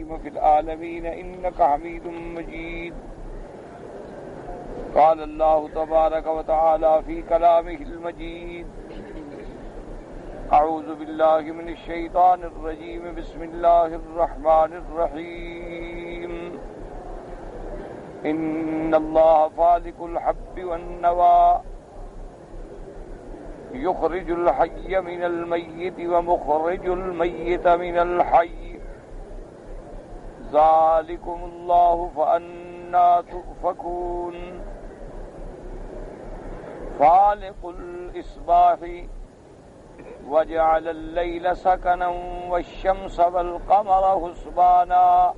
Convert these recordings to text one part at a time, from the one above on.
إبراهيم في العالمين إنك حميد مجيد. قال الله تبارك وتعالى في كلامه المجيد: أعوذ بالله من الشيطان الرجيم. بسم الله الرحمن الرحيم. إن الله فالق الحب والنوى يخرج الحي من الميت ومخرج الميت من الحي ذلكم الله فأنى تؤفكون. فالق الإصباح وجعل الليل سكنا والشمس والقمر حسبانا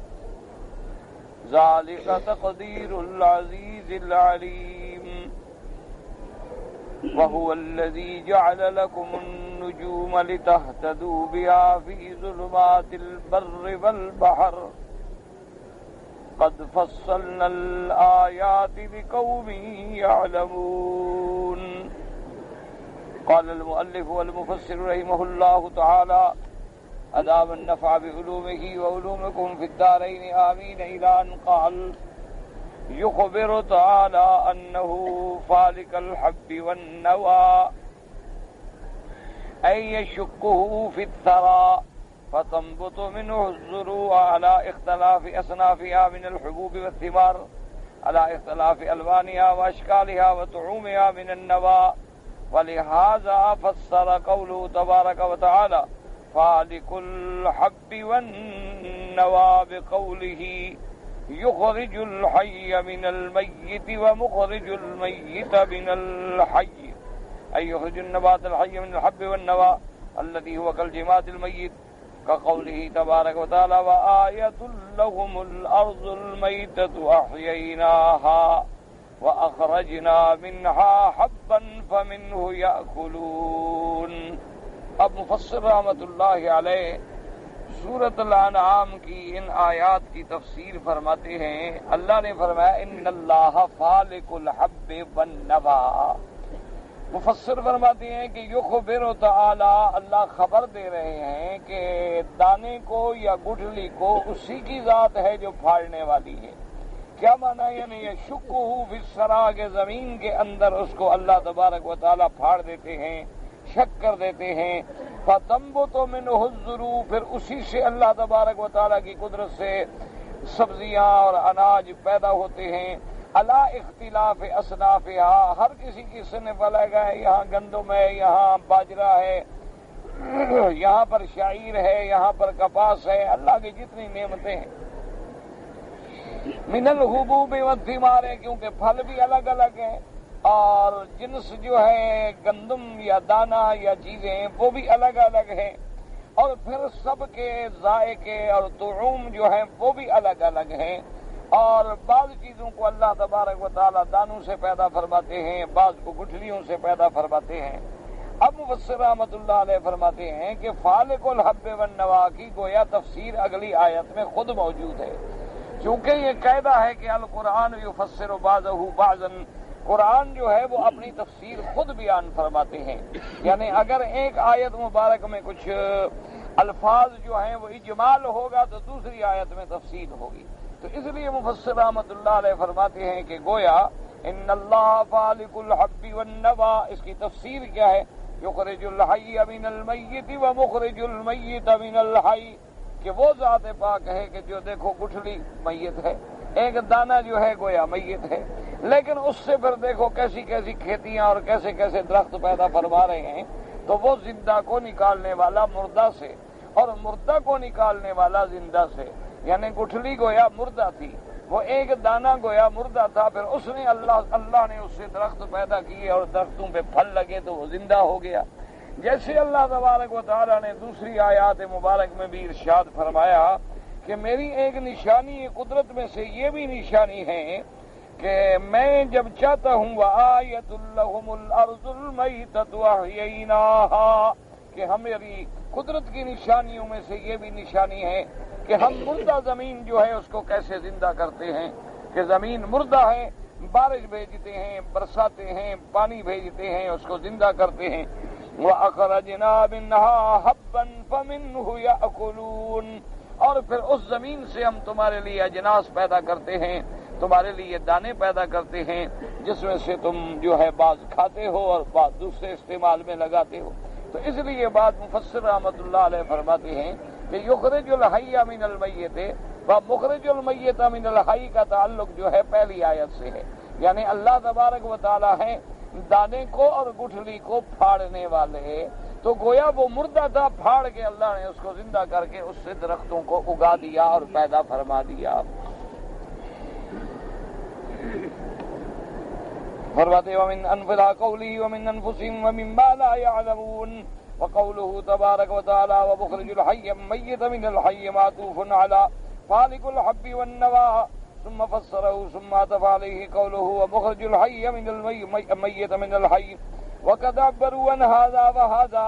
ذلك تقدير العزيز العليم. وهو الذي جعل لكم النجوم لتهتدوا بها في ظلمات البر والبحر قد فصلنا الآيات لقوم يعلمون. قال المؤلف والمفسر رحمه الله تعالى: أدام النفع بعلومه وعلومكم في الدارين آمين. إلى أن قال: يخبر تعالى أنه فالق الحب والنوى، أي يشقه في الثرى فتنبت منه الزروع على اختلاف أصنافها من الحبوب والثمار، على اختلاف ألوانها وأشكالها وطعومها من النوى. ولهذا فسر قوله تبارك وتعالى فالق الحب والنوى بقوله يخرج الحي من الميت ومخرج الميت من الحي، أي يخرج النبات الحي من الحب والنوى الذي هو كالجماد الميت، كقوله تبارك وتعالى وآية لهم الأرض الميتة أحييناها وأخرجنا منها حبا فمنه يأكلون. اب مفسر رحمۃ اللہ علیہ سورۃ الانعام کی ان آیات کی تفسیر فرماتے ہیں. اللہ نے فرمایا ان اللہ فالق الحب والنوى. مفسر فرماتے ہیں کہ یخبر تعالی، اللہ خبر دے رہے ہیں کہ دانے کو یا گٹھلی کو اسی کی ذات ہے جو پھاڑنے والی ہے. کیا معنی؟ یعنی یشقہ فی الثری، کے زمین کے اندر اس کو اللہ تبارک و تعالی پھاڑ دیتے ہیں، شک کر دیتے ہیں. فتنبت منہ الزروع، پھر اسی سے اللہ تبارک و تعالیٰ کی قدرت سے سبزیاں اور اناج پیدا ہوتے ہیں. علی اختلاف اصنافها، ہر کسی کی صنف الگ ہے. یہاں گندم ہے، یہاں باجرہ ہے، یہاں پر شعیر ہے، یہاں پر کپاس ہے. اللہ کی جتنی نعمتیں ہیں. من الحبوب والثمار، کیونکہ پھل بھی الگ الگ ہیں اور جنس جو ہے گندم یا دانہ یا چیزیں وہ بھی الگ الگ ہیں، اور پھر سب کے ذائقے اور طعوم جو ہیں وہ بھی الگ الگ ہیں. اور بعض چیزوں کو اللہ تبارک و تعالیٰ دانوں سے پیدا فرماتے ہیں، بعض کو گٹھلیوں سے پیدا فرماتے ہیں. اب مفسر رحمۃ اللہ علیہ فرماتے ہیں کہ فالق الحب والنوى کی گویا تفسیر اگلی آیت میں خود موجود ہے، چونکہ یہ قاعدہ ہے کہ القرآن یفسر بعضہ بعضا، قرآن جو ہے وہ اپنی تفسیر خود بیان فرماتے ہیں. یعنی اگر ایک آیت مبارک میں کچھ الفاظ جو ہیں وہ اجمال ہوگا تو دوسری آیت میں تفصیل ہوگی. تو اس لیے مفسر رحمۃ اللہ علیہ فرماتے ہیں کہ گویا ان اللہ فالق الحب والنوى، اس کی تفسیر کیا ہے؟ یخرج الحی من المیت ومخرج المیت من الحی، کہ وہ ذات پاک ہے کہ جو دیکھو گٹھلی میت ہے، ایک دانہ جو ہے گویا میت ہے، لیکن اس سے پھر دیکھو کیسی کیسی کھیتیاں اور کیسے کیسے درخت پیدا فرما رہے ہیں. تو وہ زندہ کو نکالنے والا مردہ سے اور مردہ کو نکالنے والا زندہ سے. یعنی گٹھلی گویا مردہ تھی، وہ ایک دانہ گویا مردہ تھا، پھر اس نے اللہ نے اس سے درخت پیدا کیے اور درختوں پہ پھل لگے تو وہ زندہ ہو گیا. جیسے اللہ تبارک و تعالیٰ نے دوسری آیات مبارک میں بھی ارشاد فرمایا کہ میری ایک نشانی قدرت میں سے یہ بھی نشانی ہے کہ میں جب چاہتا ہوں وآیۃ لہم الارض المیتۃ احییناہا، کہ ہماری قدرت کی نشانیوں میں سے یہ بھی نشانی ہے کہ ہم مردہ زمین جو ہے اس کو کیسے زندہ کرتے ہیں. کہ زمین مردہ ہے، بارش بھیجتے ہیں، برساتے ہیں، پانی بھیجتے ہیں، اس کو زندہ کرتے ہیں. وَأَخْرَجْنَا مِنْهَا حَبًّا فَمِنْهُ يَأْكُلُونَ، اور پھر اس زمین سے ہم تمہارے لیے اجناس پیدا کرتے ہیں، تمہارے لیے دانے پیدا کرتے ہیں، جس میں سے تم جو ہے بعض کھاتے ہو اور بعض دوسرے استعمال میں لگاتے ہو۔ تو اس لیے بات مفسر رحمۃ اللہ علیہ فرماتے ہیں کہ یخرج الحی من المیت و مخرج المیت من الحی کا تعلق جو ہے پہلی آیت سے ہے، یعنی اللہ تبارک و تعالی ہیں دانے کو اور گٹھلی کو پھاڑنے والے، تو گویا وہ مردہ تھا، پھاڑ کے اللہ نے اس کو زندہ کر کے اس سے درختوں کو اگا دیا اور پیدا فرما دیا۔ فرماتے ومن انفسها قوله ومن انفسهم ومما لا يعلمون وقوله تبارك وتعالى ومخرج الحي الميت من الحي معطوف على فالق الحب والنوى ثم فسره ثم عطف عليه قوله ومخرج الحي من الميت من الحي وقد عبروا عن هذا وهذا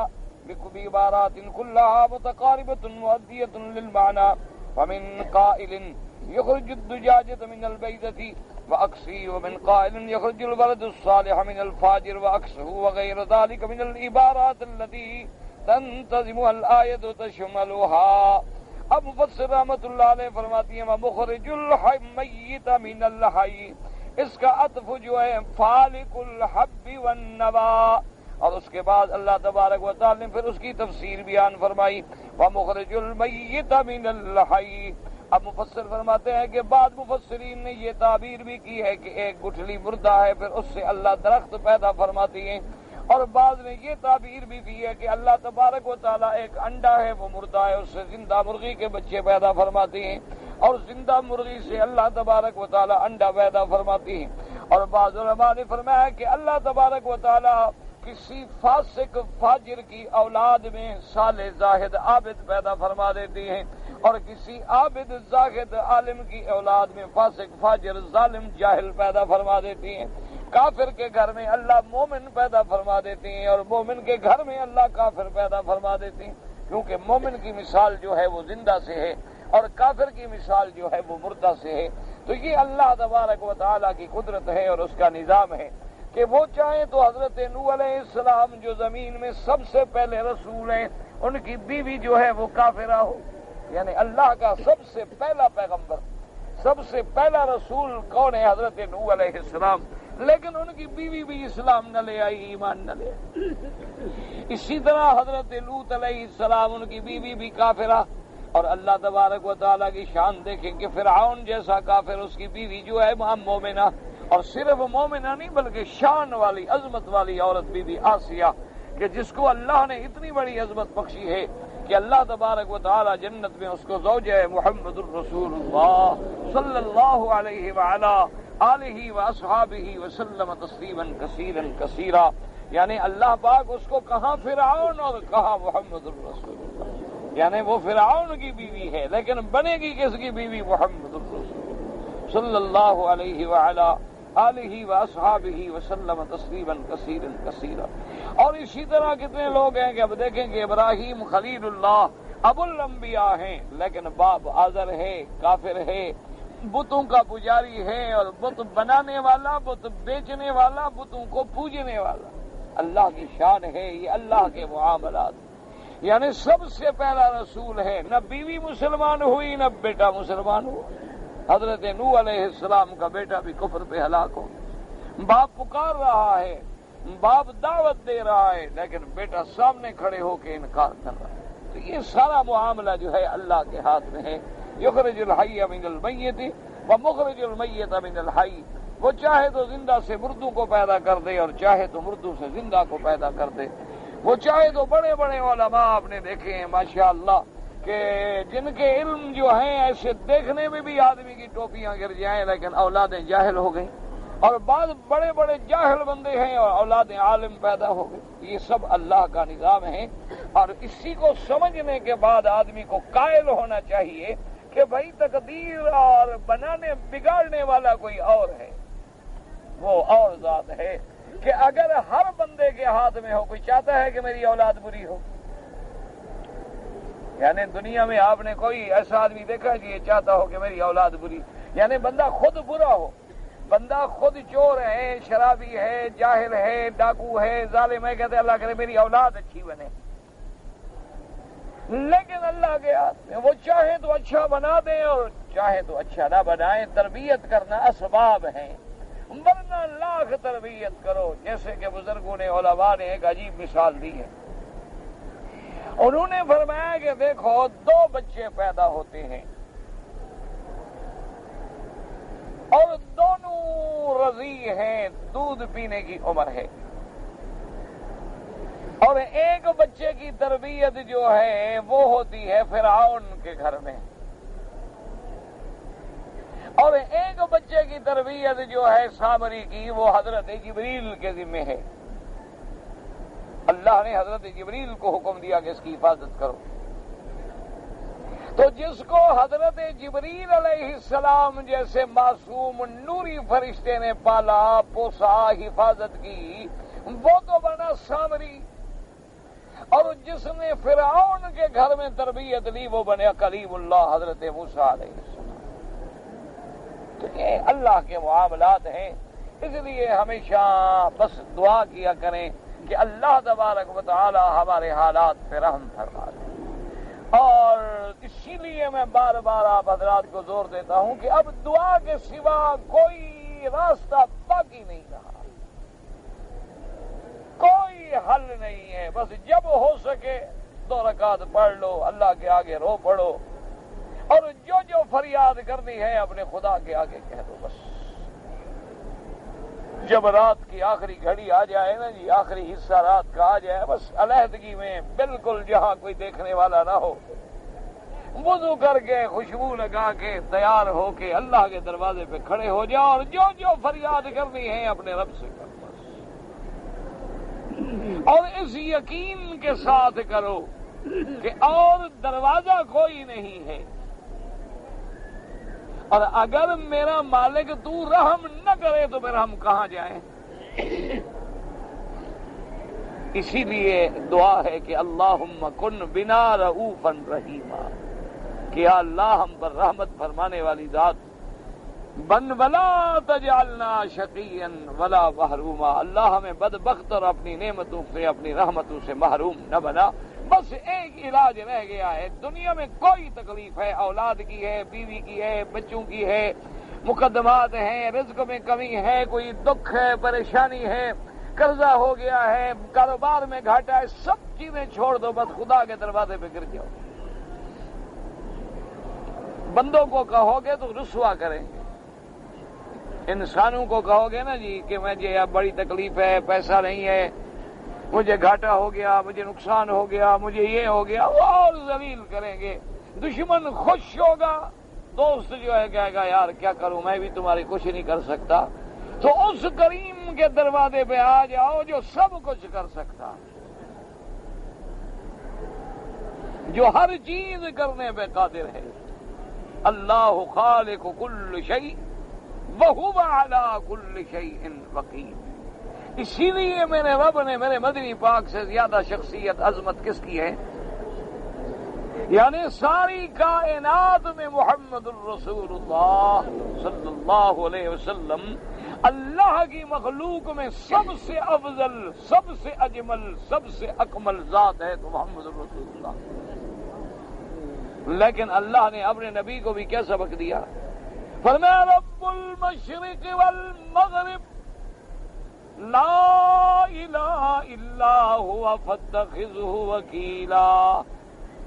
بعبارات كلها متقاربة مؤدية للمعنى فمن قائل يخرج الدجاجة من البيضة وعكسه ومن قائل يخرج الولد الصالح من الفاجر وعكسه وغير ذلك من العبارات التي تنتظمها الآية تشملها۔ اب مفسر رحمۃ اللہ علیہ فرماتی ہیں مخرج الحی میت من الحی، اس کا عطف جو ہے فالق الحب والنوا، اور اس کے بعد اللہ تبارک و تعالی نے پھر اس کی تفسیر بیان فرمائی ومخرج المیت من الحی۔ اب مفسر فرماتے ہیں کہ بعض مفسرین نے یہ تعبیر بھی کی ہے کہ ایک گٹھلی مردہ ہے پھر اس سے اللہ درخت پیدا فرماتی ہیں، اور بعض نے یہ تعبیر بھی کی ہے کہ اللہ تبارک و تعالیٰ ایک انڈا ہے وہ مردہ ہے، اس سے زندہ مرغی کے بچے پیدا فرماتے ہیں، اور زندہ مرغی سے اللہ تبارک و تعالیٰ انڈا پیدا فرماتی ہیں۔ اور بعض علماء نے فرمایا کہ اللہ تبارک و تعالیٰ کسی فاسق فاجر کی اولاد میں صالح زاہد عابد پیدا فرما دیتی ہیں، اور کسی عابد زاہد عالم کی اولاد میں فاسق فاجر ظالم جاہل پیدا فرما دیتی ہیں۔ کافر کے گھر میں اللہ مومن پیدا فرما دیتی ہیں، اور مومن کے گھر میں اللہ کافر پیدا فرما دیتی ہیں، کیونکہ مومن کی مثال جو ہے وہ زندہ سے ہے اور کافر کی مثال جو ہے وہ مردہ سے ہے۔ تو یہ اللہ تبارک و تعالیٰ کی قدرت ہے اور اس کا نظام ہے کہ وہ چاہیں تو حضرت نوح علیہ السلام جو زمین میں سب سے پہلے رسول ہیں ان کی بیوی جو ہے وہ کافرہ ہو، یعنی اللہ کا سب سے پہلا پیغمبر سب سے پہلا رسول کون ہے؟ حضرت نوح علیہ السلام، لیکن ان کی بیوی بھی اسلام نہ لے آئی، ایمان نہ لے آئی۔ اسی طرح حضرت لوط علیہ السلام ان کی بیوی بھی کافرہ، اور اللہ تبارک و تعالیٰ کی شان دیکھیں کہ فرعون جیسا کافر اس کی بیوی جو ہے مومنہ، اور صرف مومنہ نہیں بلکہ شان والی عظمت والی عورت بی بی آسیہ، کہ جس کو اللہ نے اتنی بڑی عظمت بخشی ہے کہ اللہ تبارک و تعالی جنت میں اس کو زوجہ محمد الرسول اللہ صلی اللہ علیہ وعلا آلہ واصحابہ وسلم تسلیما کثیرا کثیرا، یعنی اللہ پاک اس کو کہاں فرعون اور کہاں محمد الرسول اللہ، یعنی وہ فرعون کی بیوی ہے لیکن بنے گی کس کی بیوی؟ محمد الرسول صلی اللہ علیہ وعلا آلہ واصحابہ وسلم تسلیما کثیرا کثیرا۔ اور اسی طرح کتنے لوگ ہیں کہ اب دیکھیں کہ ابراہیم خلیل اللہ ابو الانبیاء ہیں، لیکن باپ آزر ہے، کافر ہے، بتوں کا پجاری ہے، اور بت بنانے والا، بت بیچنے والا، بتوں کو پوجنے والا۔ اللہ کی شان ہے یہ، اللہ کے معاملات، یعنی سب سے پہلا رسول ہے، نہ بیوی مسلمان ہوئی نہ بیٹا مسلمان ہوا۔ حضرت نوح علیہ السلام کا بیٹا بھی کفر پہ ہلاک ہو، باپ پکار رہا ہے، باپ دعوت دے رہا ہے، لیکن بیٹا سامنے کھڑے ہو کے انکار کر رہا ہے۔ تو یہ سارا معاملہ جو ہے اللہ کے ہاتھ میں ہے۔ یخرج الحی من المیت ومخرج المیت من الحی، وہ چاہے تو زندہ سے مردوں کو پیدا کر دے اور چاہے تو مردوں سے زندہ کو پیدا کر دے۔ وہ چاہے تو بڑے بڑے علماء آپ نے دیکھے ہیں ماشاءاللہ کہ جن کے علم جو ہیں ایسے دیکھنے میں بھی آدمی کی ٹوپیاں گر جائیں لیکن اولادیں جاہل ہو گئیں، اور بعض بڑے بڑے جاہل بندے ہیں اور اولادیں عالم پیدا ہو گئی۔ یہ سب اللہ کا نظام ہے، اور اسی کو سمجھنے کے بعد آدمی کو قائل ہونا چاہیے کہ بھائی تقدیر اور بنانے بگاڑنے والا کوئی اور ہے، وہ اور ذات ہے کہ اگر ہر بندے کے ہاتھ میں ہو، کوئی چاہتا ہے کہ میری اولاد بری ہو؟ یعنی دنیا میں آپ نے کوئی ایسا آدمی دیکھا کہ یہ چاہتا ہو کہ میری اولاد بری؟ یعنی بندہ خود برا ہو، بندہ خود چور ہے، شرابی ہے، جاہل ہے، ڈاکو ہے، ظالم ہے، کہتے اللہ کرے میری اولاد اچھی بنے۔ لیکن اللہ کے ہاتھ میں، وہ چاہے تو اچھا بنا دیں اور چاہے تو اچھا نہ بنائیں. تربیت کرنا اسباب ہیں، ورنہ لاکھ تربیت کرو. جیسے کہ بزرگوں نے، علماء نے ایک عجیب مثال دی ہے. انہوں نے فرمایا کہ دیکھو 2 بچے پیدا ہوتے ہیں اور دونوں رضیع ہیں، دودھ پینے کی عمر ہے، اور ایک بچے کی تربیت جو ہے وہ ہوتی ہے فرعون کے گھر میں، اور ایک بچے کی تربیت جو ہے سامری کی وہ حضرت جبریل کے ذمہ ہے. اللہ نے حضرت جبریل کو حکم دیا کہ اس کی حفاظت کرو. تو جس کو حضرت جبریل علیہ السلام جیسے معصوم نوری فرشتے نے پالا، پوسا، حفاظت کی، وہ تو بنا سامری، اور جس نے فرعون کے گھر میں تربیت لی وہ بنے کلیم اللہ حضرت موسیٰ علیہ السلام. تو یہ اللہ کے معاملات ہیں. اس لیے ہمیشہ بس دعا کیا کریں کہ اللہ تبارک و تعالی ہمارے حالات پہ رحم فرما دے. اور اسی لیے میں بار بار آپ حضرات کو زور دیتا ہوں کہ اب دعا کے سوا کوئی راستہ باقی نہیں رہا، کوئی حل نہیں ہے. بس جب ہو سکے 2 رکعت پڑھ لو، اللہ کے آگے رو پڑھو، اور جو فریاد کرنی ہے اپنے خدا کے آگے کہہ دو. بس جب رات کی آخری گھڑی آ جائے نا جی، آخری حصہ رات کا آ جائے، بس علیحدگی میں بالکل جہاں کوئی دیکھنے والا نہ ہو، وضو کر کے خوشبو لگا کے تیار ہو کے اللہ کے دروازے پہ کھڑے ہو جاؤ، اور جو فریاد کرنی ہے اپنے رب سے کرو. اور اس یقین کے ساتھ کرو کہ اور دروازہ کوئی نہیں ہے، اور اگر میرا مالک تو رحم نہ کرے تو پھر ہم کہاں جائیں. اسی لیے دعا ہے کہ اللہم کن بنا رؤوفا رحیما، کہ یا اللہ ہم پر رحمت فرمانے والی ذات بن، ولا تجعلنا شقیا ولا محروما. اللہ ہمیں بدبخت اور اپنی نعمتوں سے، اپنی رحمتوں سے محروم نہ بنا. بس ایک علاج رہ گیا ہے. دنیا میں کوئی تکلیف ہے، اولاد کی ہے، بیوی کی ہے، بچوں کی ہے، مقدمات ہیں، رزق میں کمی ہے، کوئی دکھ ہے، پریشانی ہے، قرضہ ہو گیا ہے، کاروبار میں گھاٹا ہے، سب چیزیں چھوڑ دو، بس خدا کے دروازے پہ گر جاؤ. بندوں کو کہو گے تو رسوا کریں گے، انسانوں کو کہو گے نا جی کہ مجھے اب بڑی تکلیف ہے، پیسہ نہیں ہے، مجھے گھاٹا ہو گیا، مجھے نقصان ہو گیا، مجھے یہ ہو گیا، وہ اور ذلیل کریں گے. دشمن خوش ہوگا، دوست جو ہے کہے گا یار کیا کروں، میں بھی تمہاری کچھ نہیں کر سکتا. تو اس کریم کے دروازے پہ آ جاؤ جو سب کچھ کر سکتا، جو ہر چیز کرنے پہ قادر ہے. اللہ خالق کل شیء وہو علی کل شیء وکیل. اسی لیے میرے رب نے میرے مدنی پاک سے زیادہ شخصیت عظمت کس کی ہے؟ یعنی ساری کائنات میں محمد الرسول اللہ صلی اللہ علیہ وسلم اللہ کی مخلوق میں سب سے افضل، سب سے اجمل، سب سے اکمل ذات ہے تو محمد الرسول اللہ. لیکن اللہ نے اپنے نبی کو بھی کیا سبق دیا؟ فرمایا رب المشرق والمغرب لا الہ الا ہوا فاتخذہ وکیلا.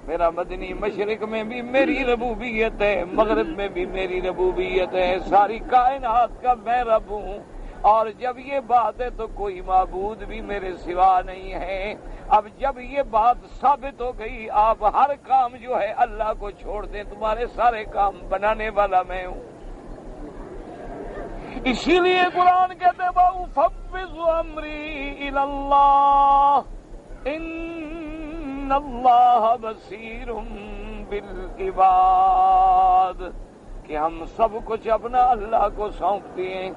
میرا مدنی مشرق میں بھی میری ربوبیت ہے، مغرب میں بھی میری ربوبیت ہے، ساری کائنات کا میں رب ہوں. اور جب یہ بات ہے تو کوئی معبود بھی میرے سوا نہیں ہے. اب جب یہ بات ثابت ہو گئی، آپ ہر کام جو ہے اللہ کو چھوڑ دیں، تمہارے سارے کام بنانے والا میں ہوں. اسی لیے قرآن کہتے وَأُفَوِّضُ أَمْرِي إِلَى اللَّهِ إِنَّ اللَّهَ بَصِيرٌ بِالْعِبَادِ، کہ ہم سب کچھ اپنا اللہ کو سونپتے ہیں.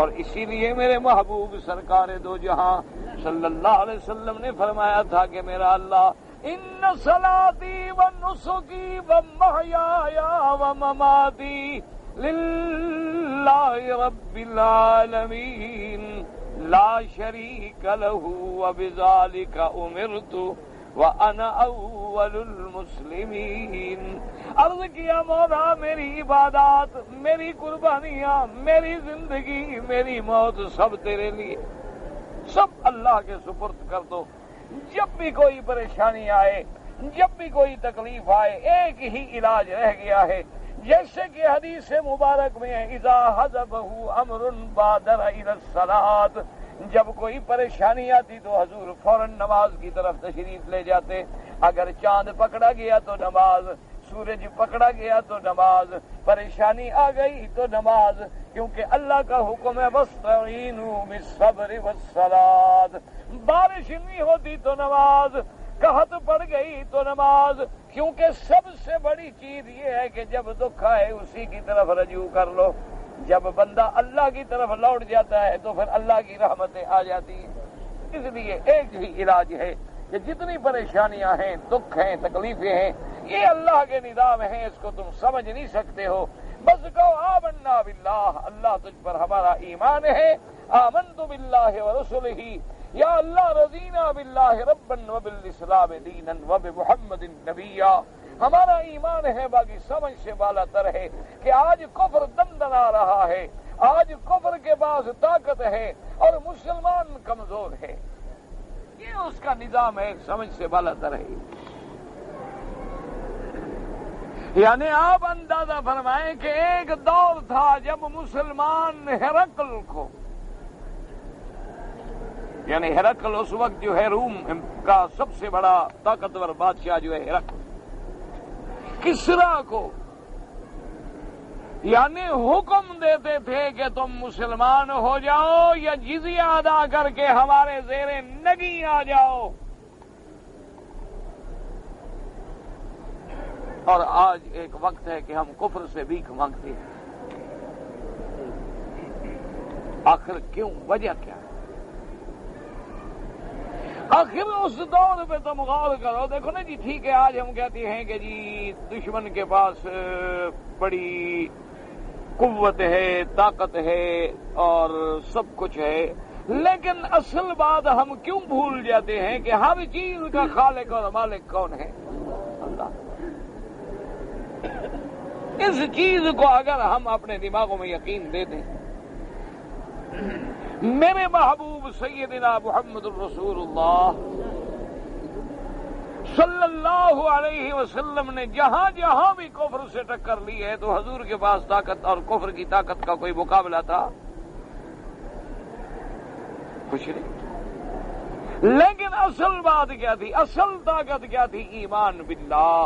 اور اسی لیے میرے محبوب سرکار دو جہاں صلی اللہ علیہ وسلم نے فرمایا تھا کہ میرا اللہ ان صلاتی و نسکی و محیای و مماتی للہ رب العالمین لا شریک لہ وبذالک امرت وَأَنَا أَوَّلُ الْمُسْلِمِينَ۔ عرض کیا مولا میری عبادات، میری قربانیاں، میری زندگی، میری موت سب تیرے لیے، سب اللہ کے سپرد کر دو۔ جب بھی کوئی پریشانی آئے، جب بھی کوئی تکلیف آئے، ایک ہی علاج رہ گیا ہے، جیسے کہ حدیث مبارک میں اذا حزبہ امر بادر الی الصلاۃ، جب کوئی پریشانی آتی تو حضور فوراً نماز کی طرف تشریف لے جاتے۔ اگر چاند پکڑا گیا تو نماز، سورج پکڑا گیا تو نماز، پریشانی آ گئی تو نماز، کیونکہ اللہ کا حکم ہے وَاسْتَعِینُوا بِالصَّبْرِ وَالصَّلَاةِ۔ بارش نہیں ہوتی تو نماز، قحط پڑ گئی تو نماز، کیونکہ سب سے بڑی چیز یہ ہے کہ جب دکھ آئے اسی کی طرف رجوع کر لو۔ جب بندہ اللہ کی طرف لوٹ جاتا ہے تو پھر اللہ کی رحمتیں آ جاتی ہیں۔ اس لیے ایک ہی علاج ہے کہ جتنی پریشانیاں ہیں، دکھ ہیں، تکلیفیں ہیں، یہ اللہ کے نظام ہیں، اس کو تم سمجھ نہیں سکتے ہو، بس کہو آمنا باللہ، اللہ تجھ پر ہمارا ایمان ہے، آمنت باللہ ورسلہ، یا اللہ رضینا باللہ ربا وبالاسلام دینا وبمحمد نبیا۔ ہمارا ایمان ہے، باقی سمجھ سے بالا تر ہے کہ آج کفر دندنا رہا ہے، آج کفر کے پاس طاقت ہے اور مسلمان کمزور ہے، یہ اس کا نظام ہے، سمجھ سے بالا تر ہے۔ یعنی آپ اندازہ فرمائیں کہ ایک دور تھا جب مسلمان ہرقل کو، یعنی ہرقل اس وقت جو ہے روم کا سب سے بڑا طاقتور بادشاہ جو ہے ہرقل، کسرا کو یعنی حکم دیتے تھے کہ تم مسلمان ہو جاؤ یا جزیہ ادا کر کے ہمارے زیر نگی آ جاؤ۔ اور آج ایک وقت ہے کہ ہم کفر سے بھیک مانگتے ہیں، آخر کیوں؟ وجہ کیا ہے؟ آخر اس دور پہ تم غور کرو، دیکھو نا جی، ٹھیک ہے آج ہم کہتے ہیں کہ جی دشمن کے پاس بڑی قوت ہے، طاقت ہے اور سب کچھ ہے، لیکن اصل بات ہم کیوں بھول جاتے ہیں کہ ہر چیز کا خالق اور مالک کون ہے؟ اللہ۔ اس چیز کو اگر ہم اپنے دماغوں میں یقین دے دیں، میرے محبوب سیدنا محمد الرسول اللہ صلی اللہ علیہ وسلم نے جہاں جہاں بھی کفر سے ٹکر لی ہے تو حضور کے پاس طاقت اور کفر کی طاقت کا کوئی مقابلہ تھا؟ کچھ نہیں۔ لیکن اصل بات کیا تھی؟ اصل طاقت کیا تھی؟ ایمان باللہ۔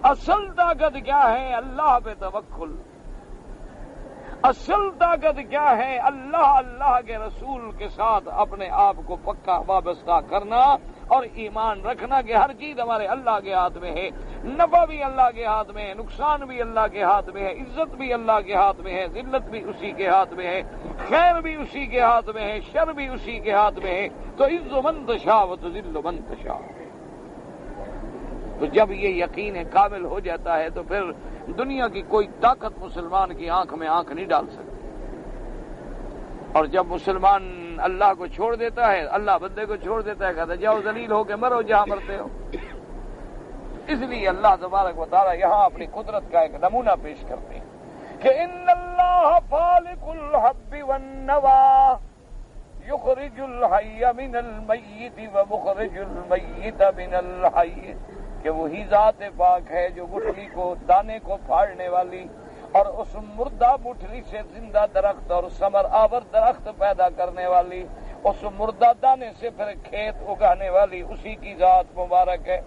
اصل طاقت کیا ہے؟ اللہ پہ توکل۔ اصل طاقت کیا ہے؟ اللہ کے رسول کے ساتھ اپنے آپ کو پکا وابستہ کرنا اور ایمان رکھنا کہ ہر چیز ہمارے اللہ کے ہاتھ میں ہے، نفع بھی اللہ کے ہاتھ میں ہے، نقصان بھی اللہ کے ہاتھ میں ہے، عزت بھی اللہ کے ہاتھ میں ہے، ذلت بھی اسی کے ہاتھ میں ہے، خیر بھی اسی کے ہاتھ میں ہے، شر بھی اسی کے ہاتھ میں ہے، تو عز من تشاء و تذل من تشاء۔ تو جب یہ یقین کامل ہو جاتا ہے تو پھر دنیا کی کوئی طاقت مسلمان کی آنکھ میں آنکھ نہیں ڈال سکتی۔ اور جب مسلمان اللہ کو چھوڑ دیتا ہے، اللہ بندے کو چھوڑ دیتا ہے، کہتا ہے جاؤ ذلیل ہو کے مرو جہاں مرتے ہو۔ اس لیے اللہ تبارک و تعالی یہاں اپنی قدرت کا ایک نمونہ پیش کرتے ہیں کہ ان اللہ فالق الحب والنوى یخرج الحی من المیت ومخرج المیت من الحی، کہ وہی ذات پاک ہے جو گٹھلی کو، دانے کو پھاڑنے والی اور اس مردہ گٹھلی سے زندہ درخت اور ثمر آور درخت پیدا کرنے والی، اس مردہ دانے سے پھر کھیت اگانے والی اسی کی ذات مبارک ہے۔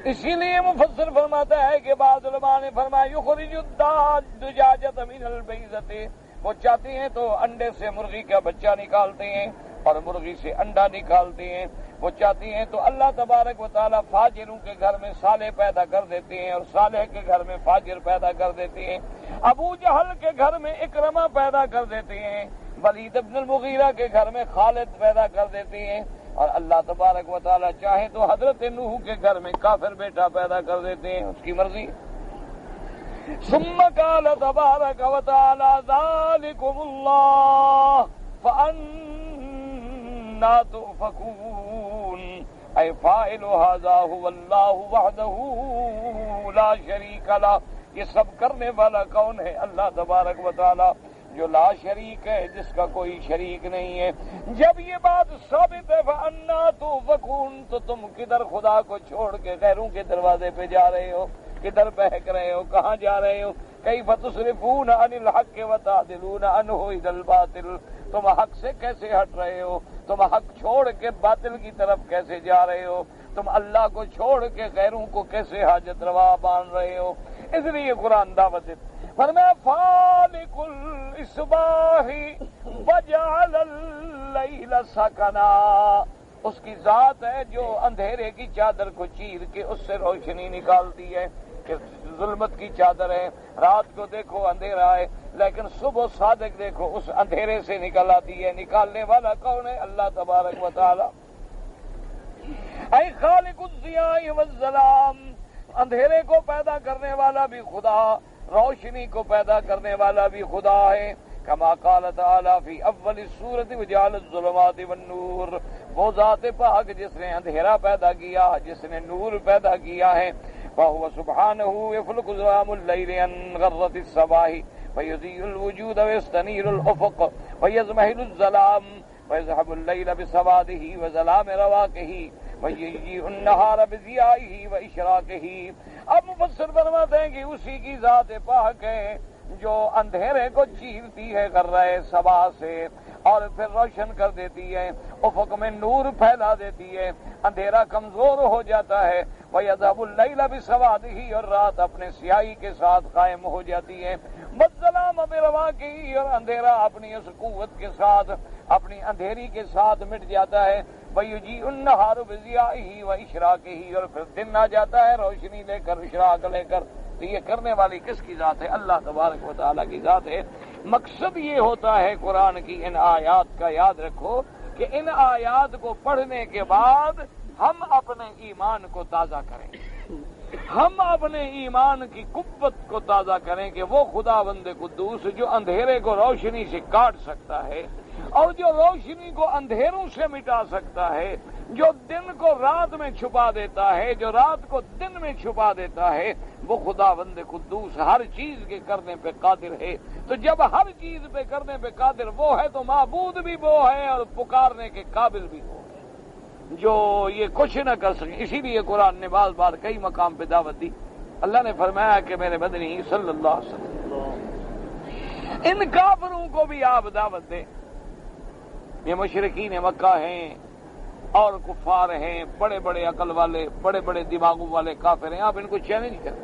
اسی لیے مفسر فرماتا ہے کہ بعض علماء نے فرمایا یخرج الدجاجۃ من البیضۃ، وہ چاہتے ہیں تو انڈے سے مرغی کا بچہ نکالتے ہیں اور مرغی سے انڈا نکالتے ہیں، وہ چاہتی ہیں تو اللہ تبارک و تعالیٰ فاجروں کے گھر میں صالح پیدا کر دیتے ہیں اور صالح کے گھر میں فاجر پیدا کر دیتے ہیں، ابو جہل کے گھر میں اکرمہ پیدا کر دیتے ہیں، ولید بن المغیرہ کے گھر میں خالد پیدا کر دیتے ہیں، اور اللہ تبارک و تعالیٰ چاہے تو حضرت نوح کے گھر میں کافر بیٹا پیدا کر دیتے ہیں، اس کی مرضی۔ ثم قال تبارک و تعالیٰ ذالکم اللہ فأنا تؤفكون اے فاعل ھذا هو اللہ وحدہ لا شریک لہ. یہ سب کرنے والا کون ہے؟ اللہ تبارک و تعالی جو لا شریک ہے، جس کا کوئی شریک نہیں ہے. جب یہ بات ثابت ہے فأنا تؤفكون، تو تم کدھر خدا کو چھوڑ کے غیروں کے دروازے پہ جا رہے ہو؟ کدھر بہک رہے ہو؟ کہاں جا رہے ہو؟ کیف تصرفون عن الحق وتعدلون عنہ الى الباطل. تم حق سے کیسے ہٹ رہے ہو؟ تم حق چھوڑ کے باطل کی طرف کیسے جا رہے ہو؟ تم اللہ کو چھوڑ کے غیروں کو کیسے حاجت روا باندھ رہے ہو؟ اس لیے قرآن دعوت دیتا فرمایا فالق الاصباح وجعل اللیل سکنا. اس کی ذات ہے جو اندھیرے کی چادر کو چیر کے اس سے روشنی نکالتی ہے. کہ ظلمت کی چادر ہے، رات کو دیکھو اندھیرا ہے، لیکن صبح صادق دیکھو اس اندھیرے سے نکل آتی ہے. نکالنے والا کون ہے؟ اللہ تبارک و تعالی. اے خالق الضیاء والظلام، اندھیرے کو پیدا کرنے والا بھی خدا، روشنی کو پیدا کرنے والا بھی خدا ہے. کما قال تعالی فی اول السورۃ وجعل الظلمات والنور. وہ ذات پاک جس نے اندھیرا پیدا کیا، جس نے نور پیدا کیا ہے. فهو سبحانه يفلق ظلام الليل عن غرة الصباح فيضيء الوجود ويستنير الأفق ويزمهل الظلام ويذهب الليل بسواده وظلام رواقه ويجيء النهار بضيائه وإشراقه. اب مفسر فرماتے ہیں کہ اسی کی ذات پاک ہے جو اندھیرے کو چیرتی ہے غرہ صبا سے اور پھر روشن کر دیتی ہے، افق میں نور پھیلا دیتی ہے، اندھیرا کمزور ہو جاتا ہے. وَيَذْهَبُ اللَّيْلَ بِسَوَادِهِ، اور رات اپنے سیاہی کے ساتھ قائم ہو جاتی ہے. وَالظَّلَامَ بِرَوَاقِهِ، اور اندھیرا اپنی اس قوت کے ساتھ، اپنی اندھیری کے ساتھ مٹ جاتا ہے. وَيُجِيءُ النَّهَارُ بِضِيَائِهِ وَإِشْرَاقِهِ، اور پھر دن آ جاتا ہے روشنی لے کر، اشراق لے کر. تو یہ کرنے والی کس کی ذات ہے؟ اللہ تبارک و تعالیٰ کی ذات ہے. مقصد یہ ہوتا ہے قرآن کی ان آیات کا، یاد رکھو کہ ان آیات کو پڑھنے کے بعد ہم اپنے ایمان کو تازہ کریں، ہم اپنے ایمان کی قوت کو تازہ کریں کہ وہ خداوند قدوس جو اندھیرے کو روشنی سے کاٹ سکتا ہے اور جو روشنی کو اندھیروں سے مٹا سکتا ہے، جو دن کو رات میں چھپا دیتا ہے، جو رات کو دن میں چھپا دیتا ہے، وہ خداوند قدوس ہر چیز کے کرنے پہ قادر ہے. تو جب ہر چیز پہ کرنے پہ قادر وہ ہے تو معبود بھی وہ ہے اور پکارنے کے قابل بھی وہ ہے جو یہ کچھ نہ کر سکے. اسی لیے قرآن نے بعض بار کئی مقام پہ دعوت دی. اللہ نے فرمایا کہ میرے مدنی صلی اللہ علیہ وسلم ان کافروں کو بھی آپ دعوت دیں. یہ مشرکین مکہ ہیں اور کفار ہیں، بڑے بڑے عقل والے، بڑے بڑے دماغوں والے کافر ہیں. آپ ان کو چیلنج کریں،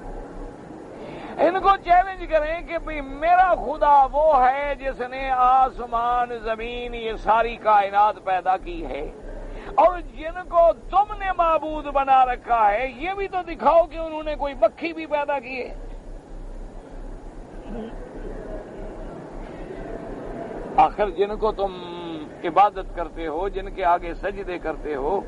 ان کو چیلنج کریں کہ بھئی میرا خدا وہ ہے جس نے آسمان زمین یہ ساری کائنات پیدا کی ہے، اور جن کو تم نے معبود بنا رکھا ہے یہ بھی تو دکھاؤ کہ انہوں نے کوئی مکھی بھی پیدا کی ہے. آخر جن کو تم عبادت کرتے ہو، جن کے آگے سجدے کرتے ہو،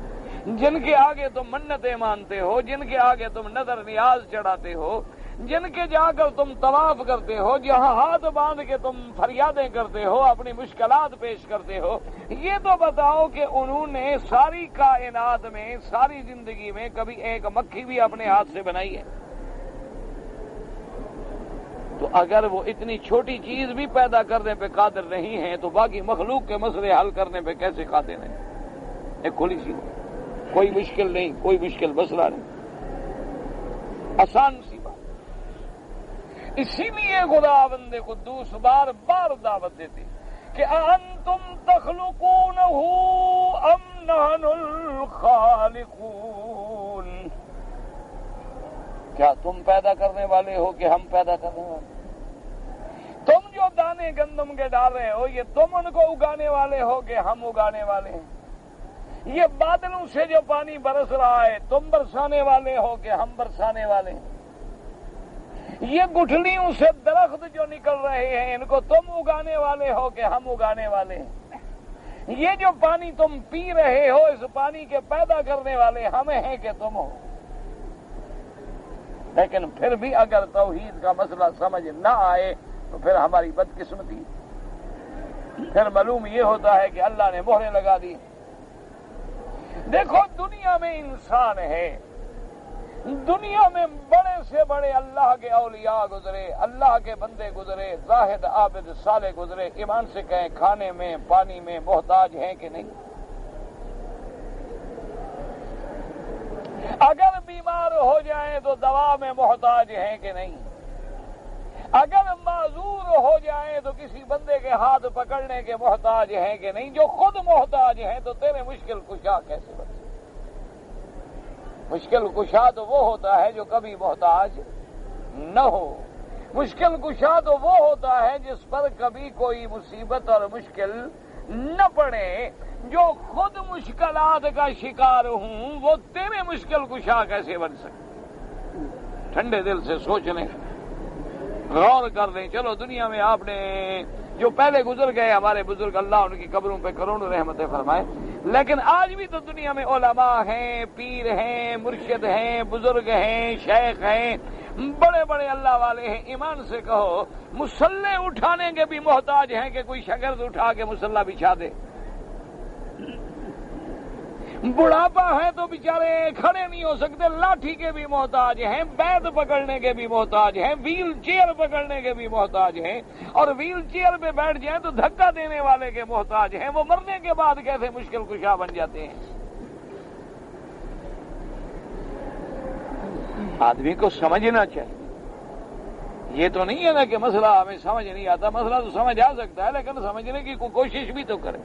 جن کے آگے تم منتیں مانتے ہو، جن کے آگے تم نظر نیاز چڑھاتے ہو، جن کے جا کر تم طواف کرتے ہو، جہاں ہاتھ باندھ کے تم فریادیں کرتے ہو، اپنی مشکلات پیش کرتے ہو، یہ تو بتاؤ کہ انہوں نے ساری کائنات میں، ساری زندگی میں کبھی ایک مکھی بھی اپنے ہاتھ سے بنائی ہے؟ تو اگر وہ اتنی چھوٹی چیز بھی پیدا کرنے پہ قادر نہیں ہیں تو باقی مخلوق کے مسئلے حل کرنے پہ کیسے قادر ہیں؟ ایک کھلی سی، کوئی مشکل نہیں، کوئی مشکل مسئلہ نہیں، آسان سی بات. اسی لیے خداوند قدوس بار بار دعوت دیتے کہ انتم تخلقونہ ام نحن الخالقون. کیا تم پیدا کرنے والے ہو کہ ہم پیدا کرنے والے؟ تم جو دانے گندم کے ڈال رہے ہو یہ تم ان کو اگانے والے ہو کہ ہم اگانے والے ہیں؟ یہ بادلوں سے جو پانی برس رہا ہے تم برسانے والے ہو کہ ہم برسانے والے ہیں؟ یہ گٹھلیوں سے درخت جو نکل رہے ہیں ان کو تم اگانے والے ہو کہ ہم اگانے والے ہیں؟ یہ جو پانی تم پی رہے ہو اس پانی کے پیدا کرنے والے ہم ہیں کہ تم ہو؟ لیکن پھر بھی اگر توحید کا مسئلہ سمجھ نہ آئے تو پھر ہماری بدقسمتی، پھر معلوم یہ ہوتا ہے کہ اللہ نے مہریں لگا دی. دیکھو دنیا میں انسان ہے، دنیا میں بڑے سے بڑے اللہ کے اولیاء گزرے، اللہ کے بندے گزرے، زاہد عابد صالح گزرے، ایمان سے کہیں کھانے میں پانی میں محتاج ہیں کہ نہیں؟ اگر بیمار ہو جائیں تو دوا میں محتاج ہیں کہ نہیں؟ اگر معذور ہو جائیں تو کسی بندے کے ہاتھ پکڑنے کے محتاج ہیں کہ نہیں؟ جو خود محتاج ہیں تو تیرے مشکل کشا کیسے بن سکتے؟ مشکل کشا تو وہ ہوتا ہے جو کبھی محتاج نہ ہو، مشکل کشا تو وہ ہوتا ہے جس پر کبھی کوئی مصیبت اور مشکل نہ پڑے۔ جو خود مشکلات کا شکار ہوں وہ تیرے مشکل کشا کیسے بن سکتے؟ ٹھنڈے دل سے سوچ لیں، غور کر لیں۔ چلو دنیا میں آپ نے جو پہلے گزر گئے ہمارے بزرگ، اللہ ان کی قبروں پہ کروڑوں رحمتیں فرمائے، لیکن آج بھی تو دنیا میں علماء ہیں، پیر ہیں، مرشد ہیں، بزرگ ہیں، شیخ ہیں، بڑے بڑے اللہ والے ہیں۔ ایمان سے کہو مصلے اٹھانے کے بھی محتاج ہیں کہ کوئی شاگرد اٹھا کے مصلہ بچھا دے؟ بڑھاپا ہے تو بیچارے کھڑے نہیں ہو سکتے، لاٹھی کے بھی محتاج ہیں، بیت پکڑنے کے بھی محتاج ہیں، ویل چیئر پکڑنے کے بھی محتاج ہیں، اور ویل چیئر پہ بیٹھ جائیں تو دھکا دینے والے کے محتاج ہیں۔ وہ مرنے کے بعد کیسے مشکل کشا بن جاتے ہیں؟ آدمی کو سمجھنا چاہیے۔ یہ تو نہیں ہے نا کہ مسئلہ ہمیں سمجھ نہیں آتا، مسئلہ تو سمجھ آ سکتا ہے لیکن سمجھنے کی کوشش بھی تو کریں۔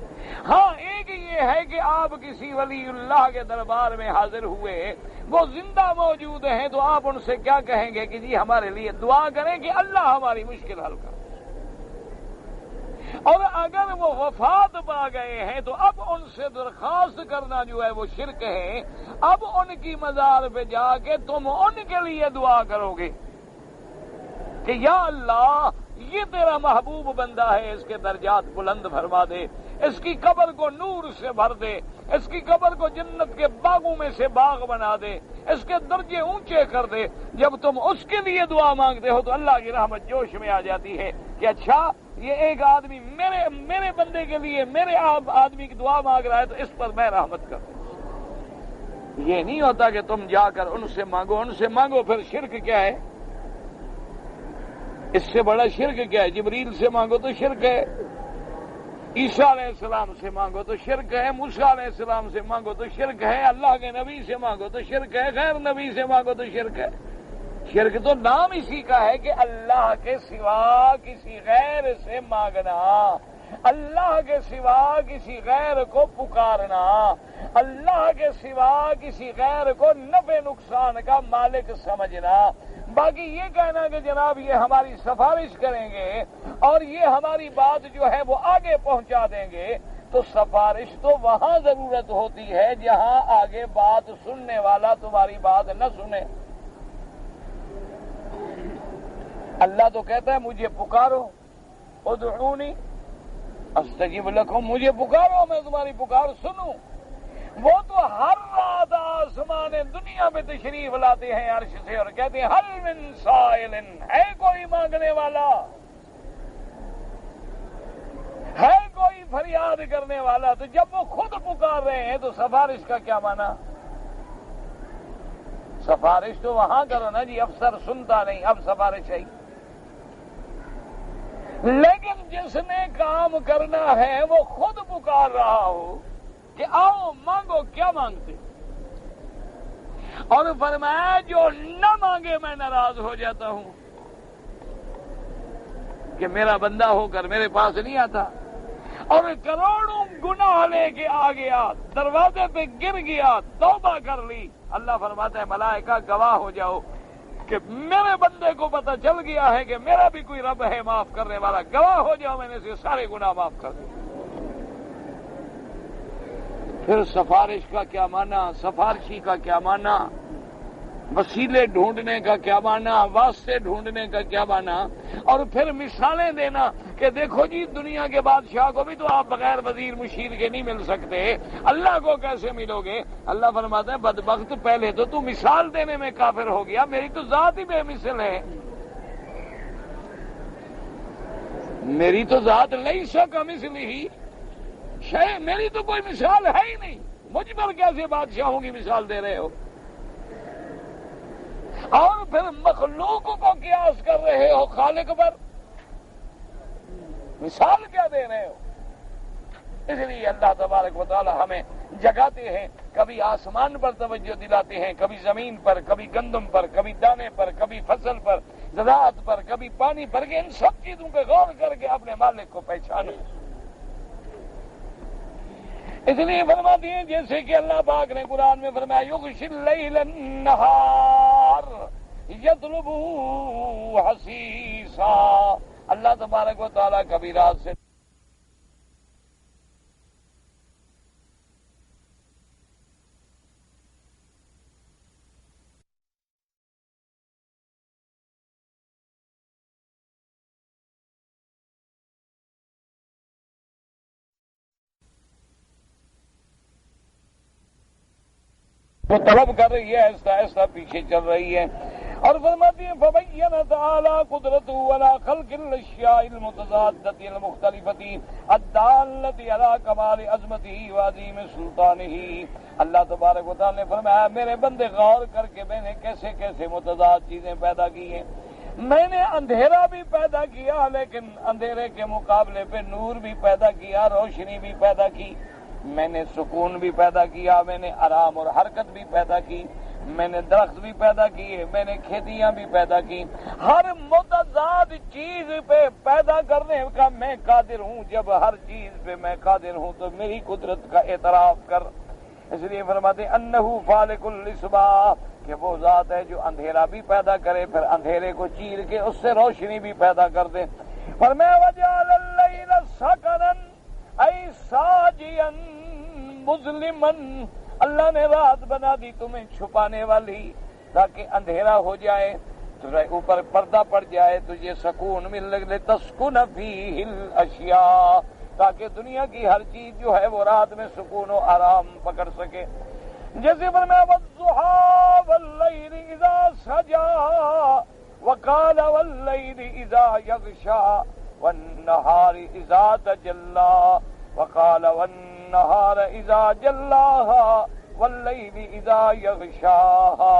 ہاں ایک یہ ہے کہ آپ کسی ولی اللہ کے دربار میں حاضر ہوئے، وہ زندہ موجود ہیں، تو آپ ان سے کیا کہیں گے کہ جی ہمارے لیے دعا کریں کہ اللہ ہماری مشکل حل کرے۔ اور اگر وہ وفات پا گئے ہیں تو اب ان سے درخواست کرنا جو ہے وہ شرک ہے۔ اب ان کی مزار پہ جا کے تم ان کے لیے دعا کرو گے کہ یا اللہ یہ تیرا محبوب بندہ ہے، اس کے درجات بلند فرما دے، اس کی قبر کو نور سے بھر دے، اس کی قبر کو جنت کے باغوں میں سے باغ بنا دے، اس کے درجے اونچے کر دے۔ جب تم اس کے لیے دعا مانگتے ہو تو اللہ کی رحمت جوش میں آ جاتی ہے کہ اچھا یہ ایک آدمی میرے بندے کے لیے، میرے آدمی کی دعا مانگ رہا ہے تو اس پر میں رحمت کروں۔ یہ نہیں ہوتا کہ تم جا کر ان سے مانگو پھر شرک کیا ہے؟ اس سے بڑا شرک کیا ہے؟ جبریل سے مانگو تو شرک ہے، عیسیٰ علیہ السلام سے مانگو تو شرک ہے، موسیٰ علیہ السلام سے مانگو تو شرک ہے، اللہ کے نبی سے مانگو تو شرک ہے، غیر نبی سے مانگو تو شرک ہے۔ شرک تو نام اسی کا ہے کہ اللہ کے سوا کسی غیر سے مانگنا، اللہ کے سوا کسی غیر کو پکارنا، اللہ کے سوا کسی غیر کو نفع نقصان کا مالک سمجھنا۔ باقی یہ کہنا کہ جناب یہ ہماری سفارش کریں گے اور یہ ہماری بات جو ہے وہ آگے پہنچا دیں گے، تو سفارش تو وہاں ضرورت ہوتی ہے جہاں آگے بات سننے والا تمہاری بات نہ سنے۔ اللہ تو کہتا ہے مجھے پکارو، ادعونی استجب لکم، مجھے پکارو میں تمہاری پکار سنوں۔ وہ تو ہر رات آسمان دنیا میں تشریف لاتے ہیں عرش سے اور کہتے ہیں حل من سائل، ہے کوئی مانگنے والا، ہے کوئی فریاد کرنے والا۔ تو جب وہ خود پکار رہے ہیں تو سفارش کا کیا معنی؟ سفارش تو وہاں کرو نا جی، افسر سنتا نہیں اب سفارش ہے۔ لیکن جس نے کام کرنا ہے وہ خود پکار رہا ہو کہ آؤ مانگو، کیا مانگتے؟ اور فرمایا جو نہ مانگے میں ناراض ہو جاتا ہوں کہ میرا بندہ ہو کر میرے پاس نہیں آتا، اور کروڑوں گناہ لے کے آ گیا، دروازے پہ گر گیا، توبہ کر لی۔ اللہ فرماتا ہے ملائکہ گواہ ہو جاؤ کہ میرے بندے کو پتہ چل گیا ہے کہ میرا بھی کوئی رب ہے معاف کرنے والا، گواہ ہو جاؤ میں نے اسے سارے گناہ معاف کر دیے۔ پھر سفارش کا کیا معنی؟ سفارشی کا کیا معنی؟ وسیلے ڈھونڈنے کا کیا معنی؟ واسطے ڈھونڈنے کا کیا معنی؟ اور پھر مثالیں دینا کہ دیکھو جی دنیا کے بادشاہ کو بھی تو آپ بغیر وزیر مشیر کے نہیں مل سکتے، اللہ کو کیسے ملو گے؟ اللہ فرماتا ہے بدبخت پہلے تو مثال دینے میں کافر ہو گیا، میری تو ذات ہی بے مثل ہے، میری تو ذات لیس کمثلہ شیء، میری تو کوئی مثال ہے ہی نہیں۔ مجھ پر کیسے بادشاہوں کی مثال دے رہے ہو؟ اور پھر مخلوق کو قیاس کر رہے ہو خالق پر، مثال کیا دے رہے ہو؟ اس لیے اللہ تبارک و تعالی ہمیں جگاتے ہیں، کبھی آسمان پر توجہ دلاتے ہیں، کبھی زمین پر، کبھی گندم پر، کبھی دانے پر، کبھی فصل پر، زراعت پر، کبھی پانی پر، کہ ان سب چیزوں پہ غور کر کے اپنے مالک کو پہچانو۔ اس لیے فرماتے ہیں جیسے کہ اللہ پاک نے قرآن میں فرمایا یغشی اللیل النہار یطلبہ حثیثا، اللہ تبارک و تعالیٰ کبھی رات سے وہ طلب کر رہی ہے، ایسا ایسا پیچھے چل رہی ہے، اور فرماتی ہے فبین تعالی قدرتہ علی خلق الاشیاء المتضادۃ المختلفۃ الدالۃ علی کمال عظمتہ وعظیم سلطانہ۔ اللہ تبارک و تعالی نے فرمایا میرے بندے غور کر کے میں نے کیسے کیسے متضاد چیزیں پیدا کی ہیں۔ میں نے اندھیرا بھی پیدا کیا، لیکن اندھیرے کے مقابلے پہ نور بھی پیدا کیا، روشنی بھی پیدا کی۔ میں نے سکون بھی پیدا کیا، میں نے آرام اور حرکت بھی پیدا کی، میں نے درخت بھی پیدا کیے، میں نے کھیتیاں بھی پیدا کی۔ ہر متضاد چیز پہ پیدا کرنے کا میں قادر ہوں۔ جب ہر چیز پہ میں قادر ہوں تو میری قدرت کا اعتراف کر۔ اس لیے فرماتے انہ فالق الاصباح، کہ وہ ذات ہے جو اندھیرا بھی پیدا کرے، پھر اندھیرے کو چیر کے اس سے روشنی بھی پیدا کر دے۔ فرمایا وجعل اللیل سکنا ای ساجیا مظلما، اللہ نے رات بنا دی تمہیں چھپانے والی تاکہ اندھیرا ہو جائے، تمہیں اوپر پردہ پڑ جائے، تجھے سکون مل لگے، تسکن فیہ الاشیاء، تاکہ دنیا کی ہر چیز جو ہے وہ رات میں سکون و آرام پکڑ سکے۔ جیسے فرمایا والضحی واللیل اذا سجا وقال واللیل اذا یغشا والنہار اذا تجلی وقال والنہار اذا جلاها واللیل اذا یغشاها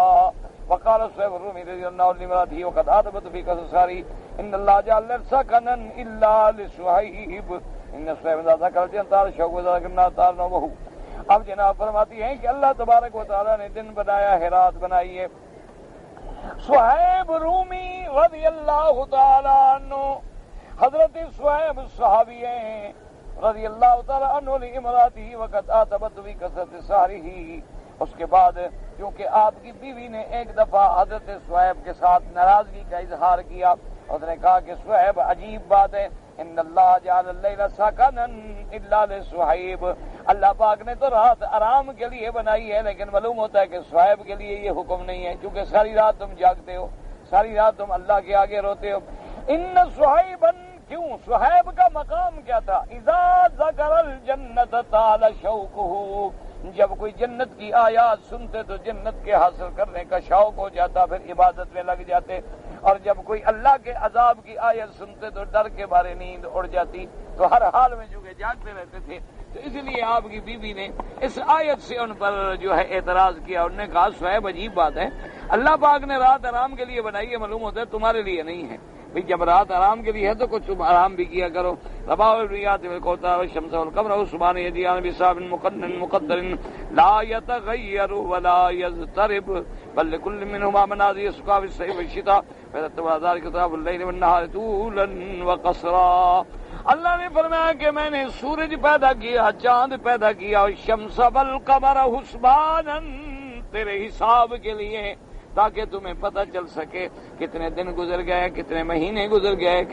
وقال صہیب الرومی رضی اللہ عنہ لامرأته وقد عاتبت في قصص ان اللہ جعل سکنا الا لصہیب ان صہیب اذا ذکر الجنتار شوق وذا ذکرنا تار نومہ۔ اب جناب فرماتی ہیں کہ اللہ تبارک و تعالیٰ نے دن بنایا ہے، رات بنائی ہے۔ صہیب رومی رضی اللہ تعالیٰ عنہ، حضرت صہیب صحابی ہیں رضی اللہ تعالیٰ عنہ لامرأته وقد عاتبت فی کثرت سہرہ۔ اس کے بعد کیونکہ آپ کی بیوی نے ایک دفعہ حضرت صہیب کے ساتھ ناراضگی کا اظہار کیا، اس نے کہا کہ صہیب عجیب بات ہے، ان اللہ جعل اللیل سکنا الا لصہیب، اللہ پاک نے تو رات آرام کے لیے بنائی ہے، لیکن معلوم ہوتا ہے کہ صہیب کے لیے یہ حکم نہیں ہے، کیونکہ ساری رات تم جاگتے ہو، ساری رات تم اللہ کے آگے روتے ہو۔ ان صہیبا، کیوں صہیب کا مقام کیا تھا؟ اذا ذکر الجنت طال شوقہ، جب کوئی جنت کی آیات سنتے تو جنت کے حاصل کرنے کا شوق ہو جاتا، پھر عبادت میں لگ جاتے، اور جب کوئی اللہ کے عذاب کی آیت سنتے تو ڈر کے بارے نیند اڑ جاتی، تو ہر حال میں جو کہ جاگتے رہتے تھے۔ تو اس لیے آپ کی بیوی نے اس آیت سے ان پر جو ہے اعتراض کیا، انہوں نے کہا صہیب عجیب بات ہے، اللہ پاک نے رات آرام کے لیے بنائی ہے، معلوم ہوتا ہے تمہارے لیے نہیں ہے، بھئی جب رات آرام کے لیے ہے تو کچھ تم آرام بھی کیا کرو۔ رباء الریاض والقوتار والشمس والقمر والسبحان یجریان بحساب مقدر لا يتغیر ولا يضطرب بل لكل منهما منازل يسقى في الصيف والشتاء فيتبع ذلك اختلاف الليل والنهار طولا وقصرا۔ اللہ نے فرمایا کہ میں نے سورج پیدا کیا، چاند پیدا کیا، الشمس والقمر حسبانا، تیرے حساب کے لیے، تاکہ تمہیں پتہ چل سکے کتنے دن گزر گئے، کتنے مہینے گزر گئے،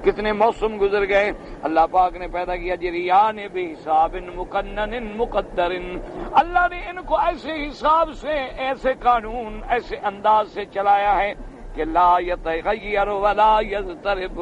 کتنے موسم گزر گئے۔ اللہ پاک نے پیدا کیا جریان بحساب مقنن مقدر، اللہ نے ان کو ایسے حساب سے، ایسے قانون، ایسے انداز سے چلایا ہے کہ لا یتغیر ولا یضطرب،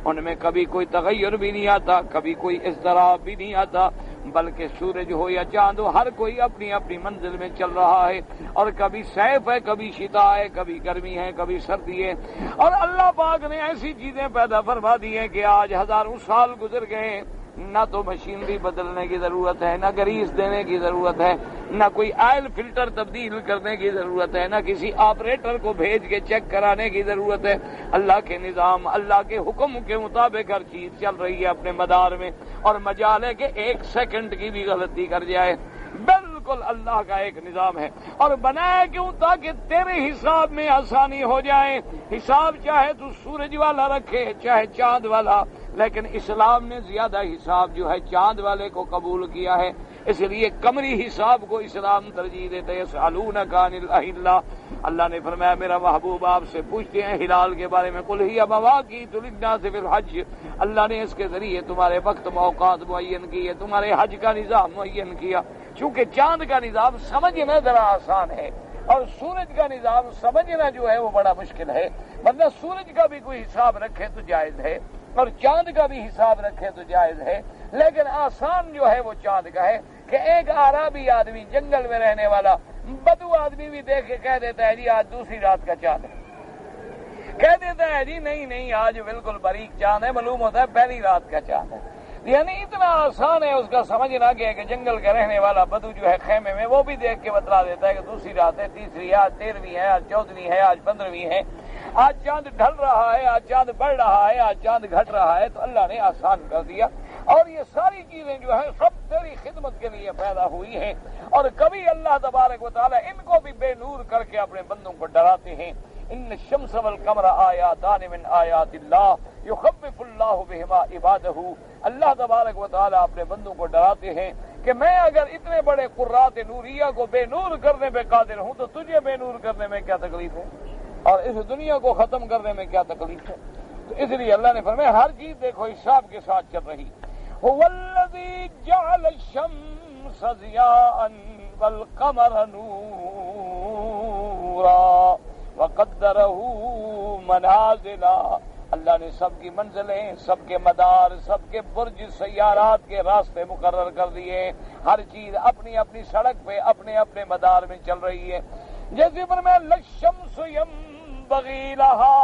ان میں کبھی کوئی تغیر بھی نہیں آتا، کبھی کوئی اضطراب بھی نہیں آتا، بلکہ سورج ہو یا چاند ہو، ہر کوئی اپنی اپنی منزل میں چل رہا ہے، اور کبھی سیف ہے، کبھی شتاء ہے، کبھی گرمی ہے، کبھی سردی ہے۔ اور اللہ پاک نے ایسی چیزیں پیدا فرما دی ہیں کہ آج ہزاروں سال گزر گئے، نہ تو مشینری بدلنے کی ضرورت ہے، نہ گریس دینے کی ضرورت ہے، نہ کوئی آئل فلٹر تبدیل کرنے کی ضرورت ہے، نہ کسی آپریٹر کو بھیج کے چیک کرانے کی ضرورت ہے۔ اللہ کے نظام، اللہ کے حکم کے مطابق ہر چیز چل رہی ہے اپنے مدار میں، اور مجال ہے کہ 1 سیکنڈ کی بھی غلطی کر جائے۔ بالکل اللہ کا ایک نظام ہے، اور بنایا کیوں؟ تاکہ تیرے حساب میں آسانی ہو جائے۔ حساب چاہے تو سورج والا رکھے چاہے چاند والا، لیکن اسلام نے زیادہ حساب جو ہے چاند والے کو قبول کیا ہے، اس لیے قمری حساب کو اسلام ترجیح دیتے ہیں۔ یسألونک عن الاہلہ، اللہ نے فرمایا میرا محبوب آپ سے پوچھتے ہیں ہلال کے بارے میں، قل ہی مواقیت للناس فی الحج، اللہ نے اس کے ذریعے تمہارے وقت موقعات معین کیے، تمہارے حج کا نظام معین کیا۔ چونکہ چاند کا نظام سمجھنا ذرا آسان ہے، اور سورج کا نظام سمجھنا جو ہے وہ بڑا مشکل ہے، ورنہ سورج کا بھی کوئی حساب رکھے تو جائز ہے، اور چاند کا بھی حساب رکھے تو جائز ہے، لیکن آسان جو ہے وہ چاند کا ہے کہ ایک عربی آدمی جنگل میں رہنے والا بدو آدمی بھی دیکھ کے کہہ دیتا ہے جی آج دوسری رات کا چاند ہے، کہہ دیتا ہے جی نہیں آج بالکل باریک چاند ہے، معلوم ہوتا ہے پہلی رات کا چاند ہے۔ یعنی اتنا آسان ہے اس کا سمجھنا کہ جنگل کا رہنے والا بدو جو ہے خیمے میں، وہ بھی دیکھ کے بتلا دیتا ہے کہ دوسری رات ہے، تیسری ہے، آج 13ویں ہے، آج 14ویں ہے، آج 15ویں ہے، آج چاند ڈھل رہا ہے، آج چاند بڑھ رہا ہے، آج چاند گھٹ رہا ہے۔ تو اللہ نے آسان کر دیا، اور یہ ساری چیزیں جو ہیں سب تیری خدمت کے لیے پیدا ہوئی ہیں، اور کبھی اللہ تبارک و تعالیٰ ان کو بھی بے نور کر کے اپنے بندوں کو ڈراتے ہیں۔ ان الشمس والقمر آیاتان من آیات اللہ یخوف اللہ بہما عبادہ، اللہ تبارک و تعالیٰ اپنے بندوں کو ڈراتے ہیں کہ میں اگر اتنے بڑے قرات نوریہ کو بے نور کرنے پہ قادر ہوں تو تجھے بے نور کرنے میں کیا تکلیف ہے، اور اس دنیا کو ختم کرنے میں کیا تکلیف ہے۔ تو اس لیے اللہ نے فرمایا ہر چیز دیکھو حساب کے ساتھ چل رہی۔ هو الذی جعل الشمس ضیاء والقمر نورا وقدرہ منازل، اللہ نے سب کی منزلیں، سب کے مدار، سب کے برج سیارات کے راستے مقرر کر دیے، ہر چیز اپنی اپنی سڑک پہ اپنے اپنے مدار میں چل رہی ہے۔ جیسے فرمایا للشمس ينبغي لها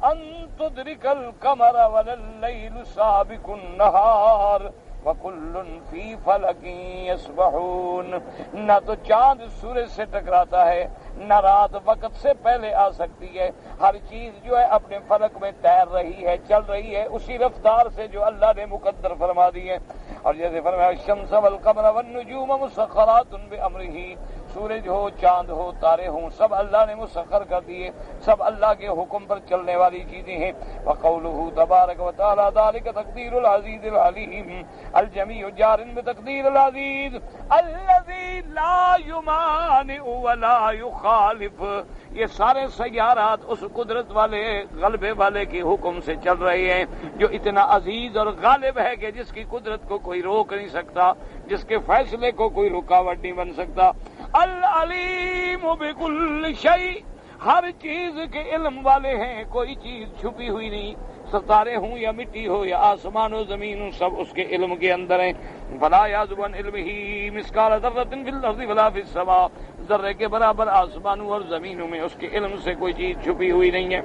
ان تدرك القمر ولا الليل سابق النهار وَكُلٌّ فِي فَلَكٍ يَسْبَحُونَ، نہ تو چاند سورج سے ٹکراتا ہے، نہ رات وقت سے پہلے آ سکتی ہے، ہر چیز جو ہے اپنے فلک میں تیر رہی ہے، چل رہی ہے اسی رفتار سے جو اللہ نے مقدر فرما دی ہے۔ اور جیسے فرمایا الشمس والقمر والنجوم مسخرات بأمرہ، سورج ہو، چاند ہو، تارے ہوں، سب اللہ نے مسخر کر دیے، سب اللہ کے حکم پر چلنے والی چیزیں ہیں۔ وقولہ تبارک و تعالی ذلک تقدیر العزیز العلیم، الجمیع جار بتقدیر العزیز الذی لا یمانع ولا یخالف، یہ سارے سیارات اس قدرت والے غلبے والے کے حکم سے چل رہے ہیں جو اتنا عزیز اور غالب ہے کہ جس کی قدرت کو کوئی روک نہیں سکتا، جس کے فیصلے کو کوئی رکاوٹ نہیں بن سکتا۔ العلیم بکل شیء، ہر چیز کے علم والے ہیں، کوئی چیز چھپی ہوئی نہیں، ستارے ہوں یا مٹی ہو یا آسمان و زمین ہوں، سب اس کے علم کے اندر ہیں۔ فلا یعزب عن علمہ مثقال ذرۃ فی الارض ولا فی السماء، ذرے کے برابر آسمانوں اور زمینوں میں اس کے علم سے کوئی چیز چھپی ہوئی نہیں ہے۔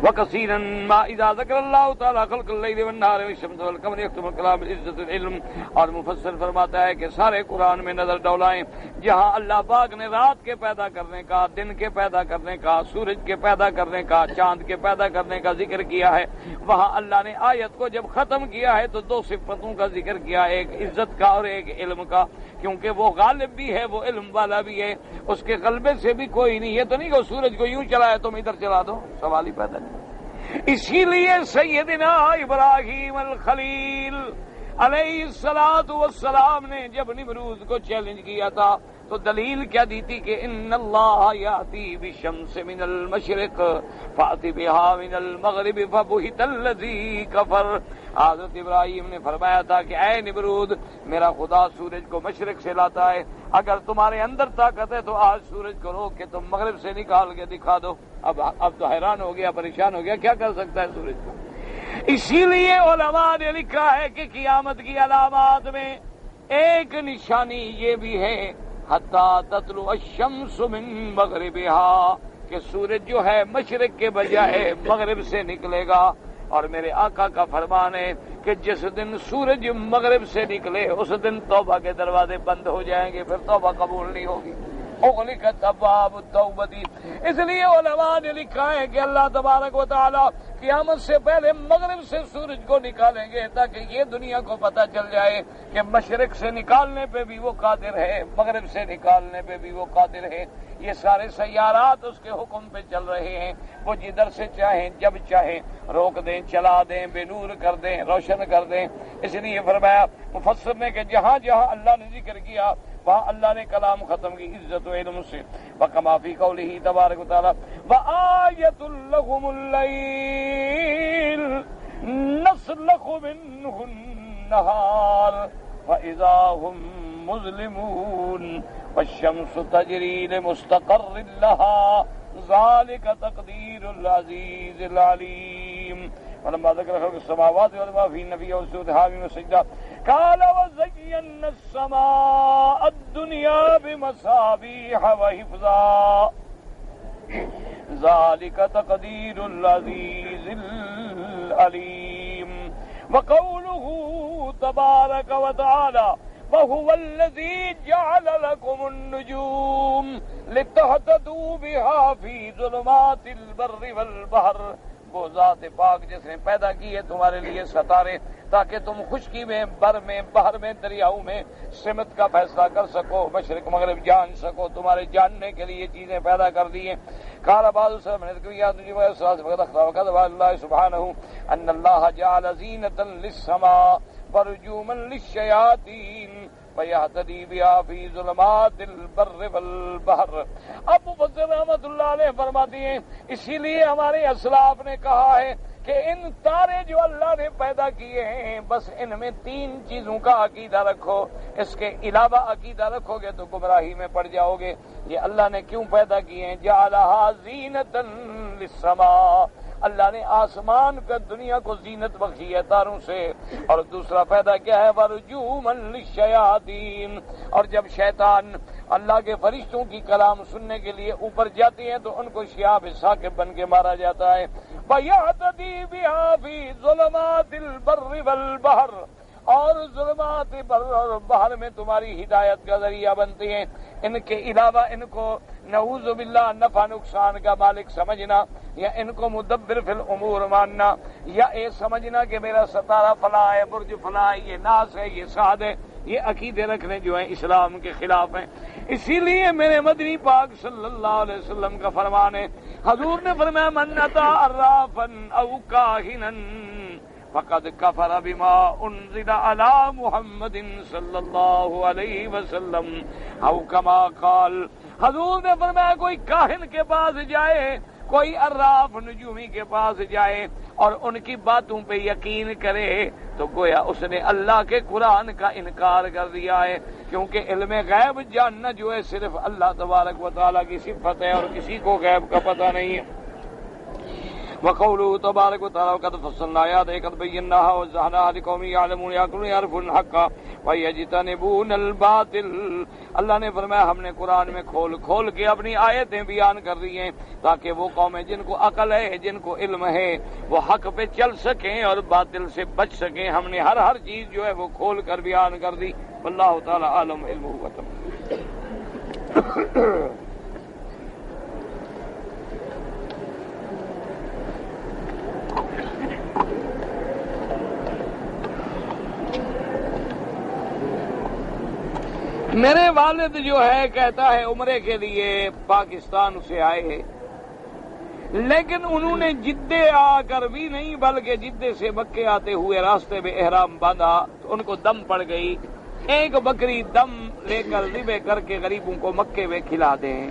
وَكَثِيرًا مَا إِذَا ذَكَرَ اللَّهُ تَعَالَى خَلْقَ اللَّيْلِ وَالنَّهَارِ وَالشَّمْسِ وَالْقَمَرِ يَخْتُمُ الْكَلَامَ بِعِزَّةِ الْعِلْمِ، اور مفسر فرماتا ہے کہ سارے قرآن میں نظر ڈولائیں، جہاں اللہ پاک نے رات کے پیدا کرنے کا، دن کے پیدا کرنے کا، سورج کے پیدا کرنے کا، چاند کے پیدا کرنے کا ذکر کیا ہے، وہاں اللہ نے آیت کو جب ختم کیا ہے تو دو صفتوں کا ذکر کیا، ایک عزت کا اور ایک علم کا، کیونکہ وہ غالب بھی ہے، وہ علم والا بھی ہے، اس کے غلبے سے بھی کوئی نہیں ہے، تو نہیں کہ سورج کو یوں چلائے تم ادھر چلا دو، سوال ہی پیدا نہیں۔ اسی لیے سیدنا ابراہیم الخلیل علیہ الصلوۃ والسلام نے جب نمرود کو چیلنج کیا تھا تو دلیل کیا دی تھی کہ ان اللہ یاتی بالشمس من المشرق فأت بها من المغرب فبہت الذی کفر، حضرت ابراہیم نے فرمایا تھا کہ اے نمرود، میرا خدا سورج کو مشرق سے لاتا ہے، اگر تمہارے اندر طاقت ہے تو آج سورج کو روک کے تم مغرب سے نکال کے دکھا دو۔ اب تو حیران ہو گیا، پریشان ہو گیا، کیا کر سکتا ہے سورج کو؟ اسی لیے علماء نے لکھا ہے کہ قیامت کی علامات میں ایک نشانی یہ بھی ہے حتیٰ تطلع الشمس من مغربها، کہ سورج جو ہے مشرق کے بجائے مغرب سے نکلے گا۔ اور میرے آقا کا فرمان ہے کہ جس دن سورج مغرب سے نکلے اس دن توبہ کے دروازے بند ہو جائیں گے، پھر توبہ قبول نہیں ہوگی۔ اغلقت ابواب التوبۃ، اس لیے علماء نے لکھا ہے کہ اللہ تبارک و تعالی قیامت سے پہلے مغرب سے سورج کو نکالیں گے تاکہ یہ دنیا کو پتہ چل جائے کہ مشرق سے نکالنے پہ بھی وہ قادر ہے، مغرب سے نکالنے پہ بھی وہ قادر ہے۔ یہ سارے سیارات اس کے حکم پہ چل رہے ہیں، وہ جدھر سے چاہیں جب چاہیں روک دیں، چلا دیں، بے نور کر دیں، روشن کر دیں۔ اس لیے فرمایا مفسر نے کہ جہاں جہاں اللہ نے ذکر کیا وہاں اللہ نے کلام ختم کی عزت و علم سے۔ وَكَمَا فِي قَوْلِهِ تَبَارَكَ وَتَعَالَى وَآيَةٌ لَهُمُ اللَّيْلُ نَسْلَخُ مِنْهُ النَّهَارَ فَإِذَا هُمْ مُظْلِمُونَ وَالشَّمْسُ تَجْرِي لِمُسْتَقَرٍّ لَهَا ذَلِكَ تَقْدِيرُ الْعَزِيزِ الْعَلِيمِ ولما ذكر خلق السماوات والارض وما فيهن في وسجود حاميم وسجدة قال وزينا السماء الدنيا بمصابيح وحفظا ذلك تقدير العزيز العليم وقوله تبارك وتعالى وهو الذي جعل لكم النجوم لتهتدوا بها في ظلمات البر والبحر، وہ ذات پاک جس نے پیدا کی ہے تمہارے لیے ستارے تاکہ تم خشکی میں، بر میں، بحر میں، دریاؤں میں سمت کا فیصلہ کر سکو، مشرق مغرب جان سکو، تمہارے جاننے کے لیے چیزیں پیدا کر دی ہیں۔ قال بعض السلف من الذكريات وقد الله سبحانه ان الله جعل زينة للسماء ورجوما للشياطين فَيَهْتَدِي بِهَا فِي ظُلُمَاتِ الْبَرِّ وَالْبَحْرِ۔ اب مفسر رحمۃ اللہ علیہ فرماتے ہیں اسی لیے ہمارے اسلاف نے کہا ہے کہ ان تارے جو اللہ نے پیدا کیے ہیں بس ان میں 3 چیزوں کا عقیدہ رکھو، اس کے علاوہ عقیدہ رکھو گے تو گمراہی میں پڑ جاؤ گے۔ یہ اللہ نے کیوں پیدا کیے ہیں؟ جعلها زینۃ للسماء، اللہ نے آسمان کا دنیا کو زینت بخشی ہے تاروں سے، اور دوسرا پیدا کیا ہے ورجوما للشیاطین، اور جب شیطان اللہ کے فرشتوں کی کلام سننے کے لیے اوپر جاتے ہیں تو ان کو شہاب ثاقب بن کے مارا جاتا ہے۔ وَيَهْتَدِي بِهَا فِي ظُلُمَاتِ الْبَرِّ وَالْبَحْرِ، اور ظلمات بر اور بحر میں تمہاری ہدایت کا ذریعہ بنتے ہیں۔ ان کے علاوہ ان کو نعوذ باللہ نفع نقصان کا مالک سمجھنا، یا ان کو مدبر فی الامور ماننا، یا یہ سمجھنا کہ میرا ستارہ فلاں ہے، برج فلاں ہے، یہ ناس ہے، یہ سعد ہے، یہ عقیدے رکھنے جو ہیں اسلام کے خلاف ہیں۔ اسی لیے میرے مدنی پاک صلی اللہ علیہ وسلم کا فرمان ہے، حضور نے فرمایا من اتی عرافا او کاہنا فقد کفر بما انزل علی محمد صلی اللہ علیہ وسلم او کما قال۔ حضور نے فرمایا کوئی کاہن کے پاس جائے، کوئی عراف نجومی کے پاس جائے اور ان کی باتوں پہ یقین کرے تو گویا اس نے اللہ کے قرآن کا انکار کر دیا ہے، کیونکہ علم غیب جاننا جو ہے صرف اللہ تبارک و تعالیٰ کی صفت ہے اور کسی کو غیب کا پتہ نہیں ہے۔ وقوله تبارک و تعالی وقد فصلنا آیات قد بیناها ووضحناها لقوم یعلمون یعقلون یعرفون الحق ویجتنبون الباطل۔ اللہ نے فرمایا ہم نے قرآن میں کھول کھول کے اپنی آیتیں بیان کر دی ہیں تاکہ وہ قومیں جن کو عقل ہے، جن کو علم ہے، وہ حق پہ چل سکیں اور باطل سے بچ سکیں۔ ہم نے ہر چیز جو ہے وہ کھول کر بیان کر دی۔ واللہ تعالی عالم علمہ وتم۔ میرے والد جو ہے کہتا ہے عمرے کے لیے پاکستان سے آئے، لیکن انہوں نے جدے آ کر بھی نہیں بلکہ جدے سے مکے آتے ہوئے راستے میں احرام باندھا تو ان کو دم پڑ گئی۔ ایک بکری دم لے کر ذبح کر کے غریبوں کو مکے میں کھلا دیں،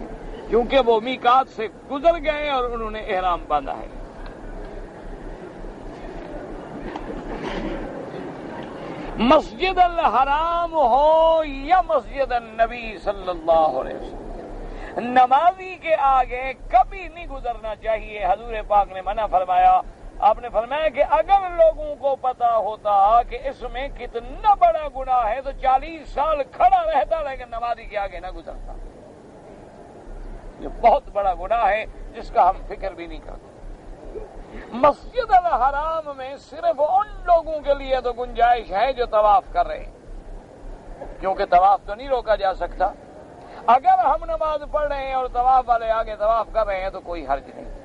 کیونکہ وہ میقات سے گزر گئے اور انہوں نے احرام باندھا ہے۔ مسجد الحرام ہو یا مسجد النبی صلی اللہ علیہ وسلم، نمازی کے آگے کبھی نہیں گزرنا چاہیے۔ حضور پاک نے منع فرمایا، آپ نے فرمایا کہ اگر لوگوں کو پتا ہوتا کہ اس میں کتنا بڑا گناہ ہے تو 40 سال کھڑا رہتا لیکن نمازی کے آگے نہ گزرتا۔ یہ بہت بڑا گناہ ہے جس کا ہم فکر بھی نہیں کرتے۔ مسجد الحرام میں صرف ان لوگوں کے لیے تو گنجائش ہے جو طواف کر رہے ہیں، کیونکہ طواف تو نہیں روکا جا سکتا۔ اگر ہم نماز پڑھ رہے ہیں اور طواف والے آگے طواف کر رہے ہیں تو کوئی حرج نہیں۔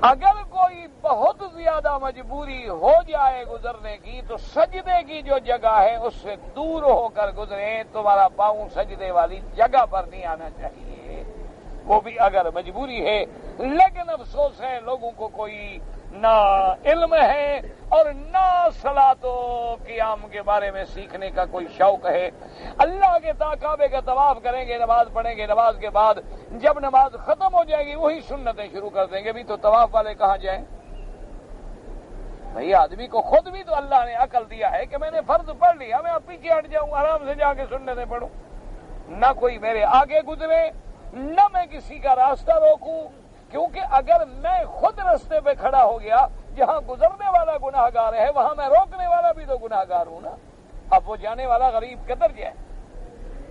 اگر کوئی بہت زیادہ مجبوری ہو جائے گزرنے کی تو سجدے کی جو جگہ ہے اس سے دور ہو کر گزریں، تمہارا پاؤں سجدے والی جگہ پر نہیں آنا چاہیے، وہ بھی اگر مجبوری ہے۔ لیکن افسوس ہے لوگوں کو کوئی نہ علم ہے اور نہ صلاۃ و قیام کے بارے میں سیکھنے کا کوئی شوق ہے۔ اللہ کے کعبے کا طواف کریں گے، نماز پڑھیں گے، نماز کے بعد جب نماز ختم ہو جائے گی وہی سنتیں شروع کر دیں گے۔ بھی تو طواف والے کہاں جائیں بھئی؟ آدمی کو خود بھی تو اللہ نے عقل دیا ہے کہ میں نے فرض پڑھ لیا، میں اب پیچھے ہٹ جاؤں، آرام سے جا کے سنتیں پڑھوں، نہ کوئی میرے آگے گزرے نہ میں کسی کا راستہ روکوں، کیونکہ اگر میں خود راستے پہ کھڑا ہو گیا، جہاں گزرنے والا گناہ گار ہے وہاں میں روکنے والا بھی تو گناہ گار ہوں نا۔ اب وہ جانے والا غریب قدر جائے،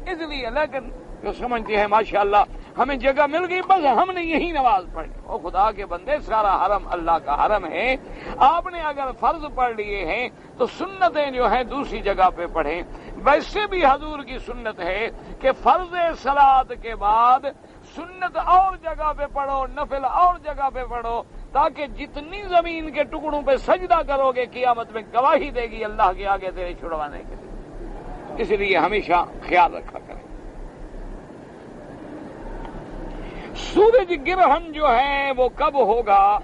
اس لیے لیکن جو سمجھتے ہیں ماشاءاللہ ہمیں جگہ مل گئی بس ہم نے یہی نماز پڑھنی۔ او خدا کے بندے، سارا حرم اللہ کا حرم ہے، آپ نے اگر فرض پڑھ لیے ہیں تو سنتیں جو ہیں دوسری جگہ پہ پڑھیں۔ ویسے بھی حضور کی سنت ہے کہ فرض صلاۃ کے بعد سنت اور جگہ پہ پڑھو، نفل اور جگہ پہ پڑھو، تاکہ جتنی زمین کے ٹکڑوں پہ سجدہ کرو گے قیامت میں گواہی دے گی اللہ کے آگے تیرے چھڑوانے کے لیے۔ اس لیے ہمیشہ خیال رکھا کریں۔ سورج گرہن جو ہے وہ کب ہوگا؟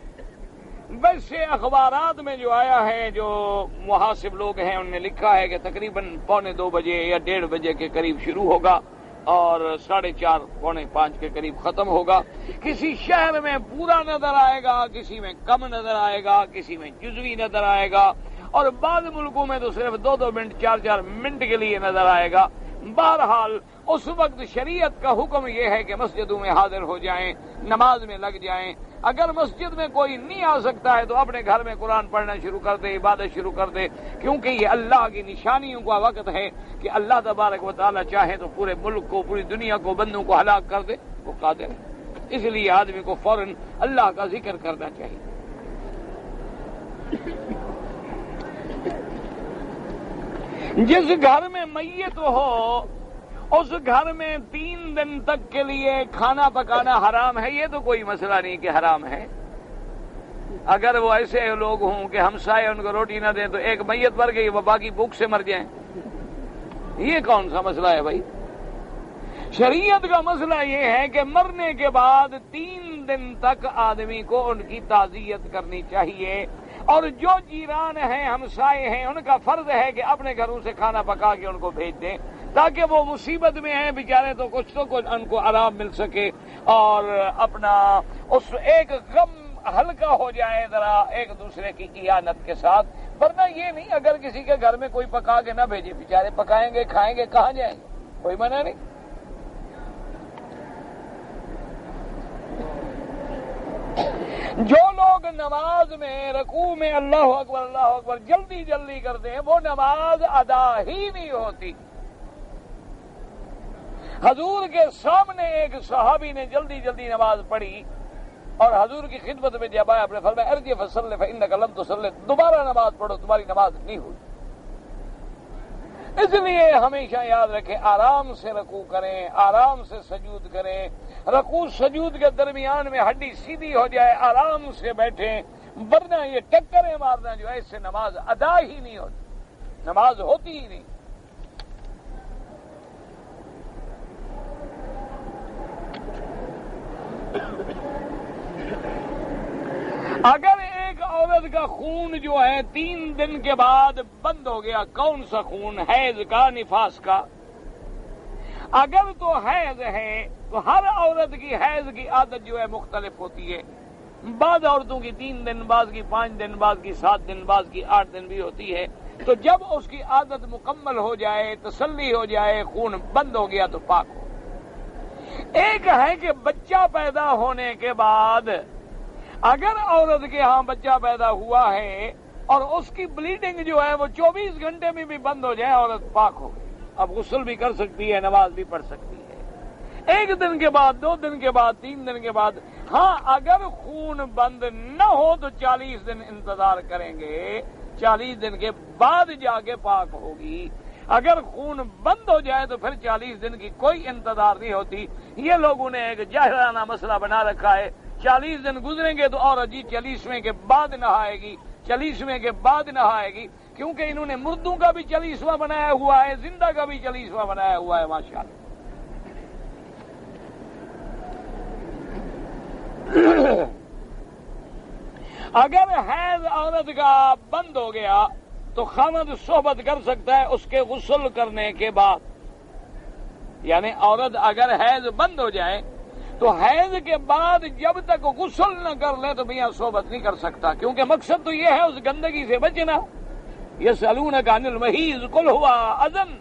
ویسے اخبارات میں جو آیا ہے، جو محاسب لوگ ہیں انہوں نے لکھا ہے کہ تقریباً 2:45 بجے یا 1:30 بجے کے قریب شروع ہوگا اور 4:30 پونے 5 کے قریب ختم ہوگا۔ کسی شہر میں پورا نظر آئے گا، کسی میں کم نظر آئے گا، کسی میں جزوی نظر آئے گا، اور بعض ملکوں میں تو صرف 2 منٹ 4 منٹ کے لیے نظر آئے گا۔ بہرحال اس وقت شریعت کا حکم یہ ہے کہ مسجدوں میں حاضر ہو جائیں، نماز میں لگ جائیں۔ اگر مسجد میں کوئی نہیں آ سکتا ہے تو اپنے گھر میں قرآن پڑھنا شروع کر دے، عبادت شروع کر دے، کیونکہ یہ اللہ کی نشانیوں کا وقت ہے کہ اللہ تبارک و تعالیٰ چاہے تو پورے ملک کو، پوری دنیا کو، بندوں کو ہلاک کر دے، وہ قادر ہے۔ اس لیے آدمی کو فوراً اللہ کا ذکر کرنا چاہیے۔ جس گھر میں میت ہو اس گھر میں 3 دن تک کے لیے کھانا پکانا حرام ہے، یہ تو کوئی مسئلہ نہیں کہ حرام ہے۔ اگر وہ ایسے لوگ ہوں کہ ہمسائے ان کو روٹی نہ دیں تو ایک میت مر گئی وہ باقی بھوک سے مر جائیں، یہ کون سا مسئلہ ہے بھائی؟ شریعت کا مسئلہ یہ ہے کہ مرنے کے بعد 3 دن تک آدمی کو ان کی تعزیت کرنی چاہیے، اور جو جیران ہیں، ہمسائے ہیں، ان کا فرض ہے کہ اپنے گھروں سے کھانا پکا کے ان کو بھیج دیں، تاکہ وہ مصیبت میں ہیں بیچارے تو کچھ ان کو آرام مل سکے اور اپنا اس ایک غم ہلکا ہو جائے ذرا ایک دوسرے کی اعانت کے ساتھ۔ ورنہ یہ نہیں اگر کسی کے گھر میں کوئی پکا کے نہ بھیجے، بیچارے پکائیں گے کھائیں گے کہاں جائیں گے، کوئی منع نہیں۔ جو لوگ نماز میں رکوع میں اللہ اکبر جلدی جلدی کرتے ہیں وہ نماز ادا ہی نہیں ہوتی۔ حضور کے سامنے ایک صحابی نے جلدی جلدی نماز پڑھی اور حضور کی خدمت میں جب آیا، آپ نے فرمایا ارجع فصلی فإنک لم تصلی، دوبارہ نماز پڑھو تمہاری نماز نہیں ہوئی۔ اس لیے ہمیشہ یاد رکھیں آرام سے رکوع کریں، آرام سے سجود کریں، رکوع سجود کے درمیان میں ہڈی سیدھی ہو جائے آرام سے بیٹھیں، ورنہ یہ ٹکریں مارنا جو ہے اس سے نماز ادا ہی نہیں ہوتی، نماز ہوتی ہی نہیں۔ اگر ایک عورت کا خون جو ہے 3 دن کے بعد بند ہو گیا، کون سا خون؟ حیض کا، نفاس کا؟ اگر تو حیض ہے تو ہر عورت کی حیض کی عادت جو ہے مختلف ہوتی ہے، بعض عورتوں کی 3 دن، بعض کی 5 دن، بعض کی 7 دن، بعض کی 8 دن بھی ہوتی ہے۔ تو جب اس کی عادت مکمل ہو جائے، تسلی ہو جائے، خون بند ہو گیا تو پاک ہو۔ ایک ہے کہ بچہ پیدا ہونے کے بعد اگر عورت کے ہاں بچہ پیدا ہوا ہے اور اس کی بلیڈنگ جو ہے وہ 24 گھنٹے میں بھی بند ہو جائے، عورت پاک ہو گئی، اب غسل بھی کر سکتی ہے، نماز بھی پڑھ سکتی ہے۔ ایک دن کے بعد، 2 دن کے بعد، 3 دن کے بعد، ہاں اگر خون بند نہ ہو تو 40 دن انتظار کریں گے، 40 دن کے بعد جا کے پاک ہوگی۔ اگر خون بند ہو جائے تو پھر 40 دن کی کوئی انتظار نہیں ہوتی۔ یہ لوگوں نے ایک جاہلانہ مسئلہ بنا رکھا ہے، 40 دن گزریں گے تو عورت جی 40ویں کے بعد نہائے گی، 40ویں کے بعد نہائے گی، کیونکہ انہوں نے مردوں کا بھی 40واں بنایا ہوا ہے، زندہ کا بھی 40واں بنایا ہوا ہے، ماشاءاللہ۔ اگر حیض عورت کا بند ہو گیا تو خاوند صحبت کر سکتا ہے اس کے غسل کرنے کے بعد، یعنی عورت اگر حیض بند ہو جائے تو حیض کے بعد جب تک غسل نہ کر لے تو میاں صحبت نہیں کر سکتا، کیونکہ مقصد تو یہ ہے اس گندگی سے بچنا۔ یسألونک عن المحیض قل هو اذن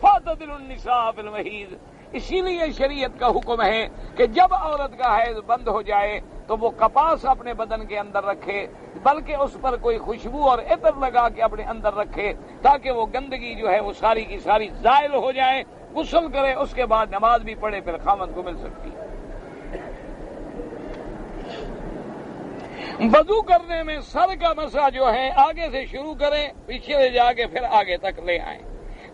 فاعتزلوا النساء فی المحیض۔ اسی لیے شریعت کا حکم ہے کہ جب عورت کا حیض بند ہو جائے تو وہ کپاس اپنے بدن کے اندر رکھے، بلکہ اس پر کوئی خوشبو اور عطر لگا کے اپنے اندر رکھے، تاکہ وہ گندگی جو ہے وہ ساری کی ساری زائل ہو جائے، غسل کرے، اس کے بعد نماز بھی پڑھے، پھر خاوند کو مل سکتی ہے۔ وضو کرنے میں سر کا مسح جو ہے آگے سے شروع کریں، پیچھے سے جا کے پھر آگے تک لے آئیں۔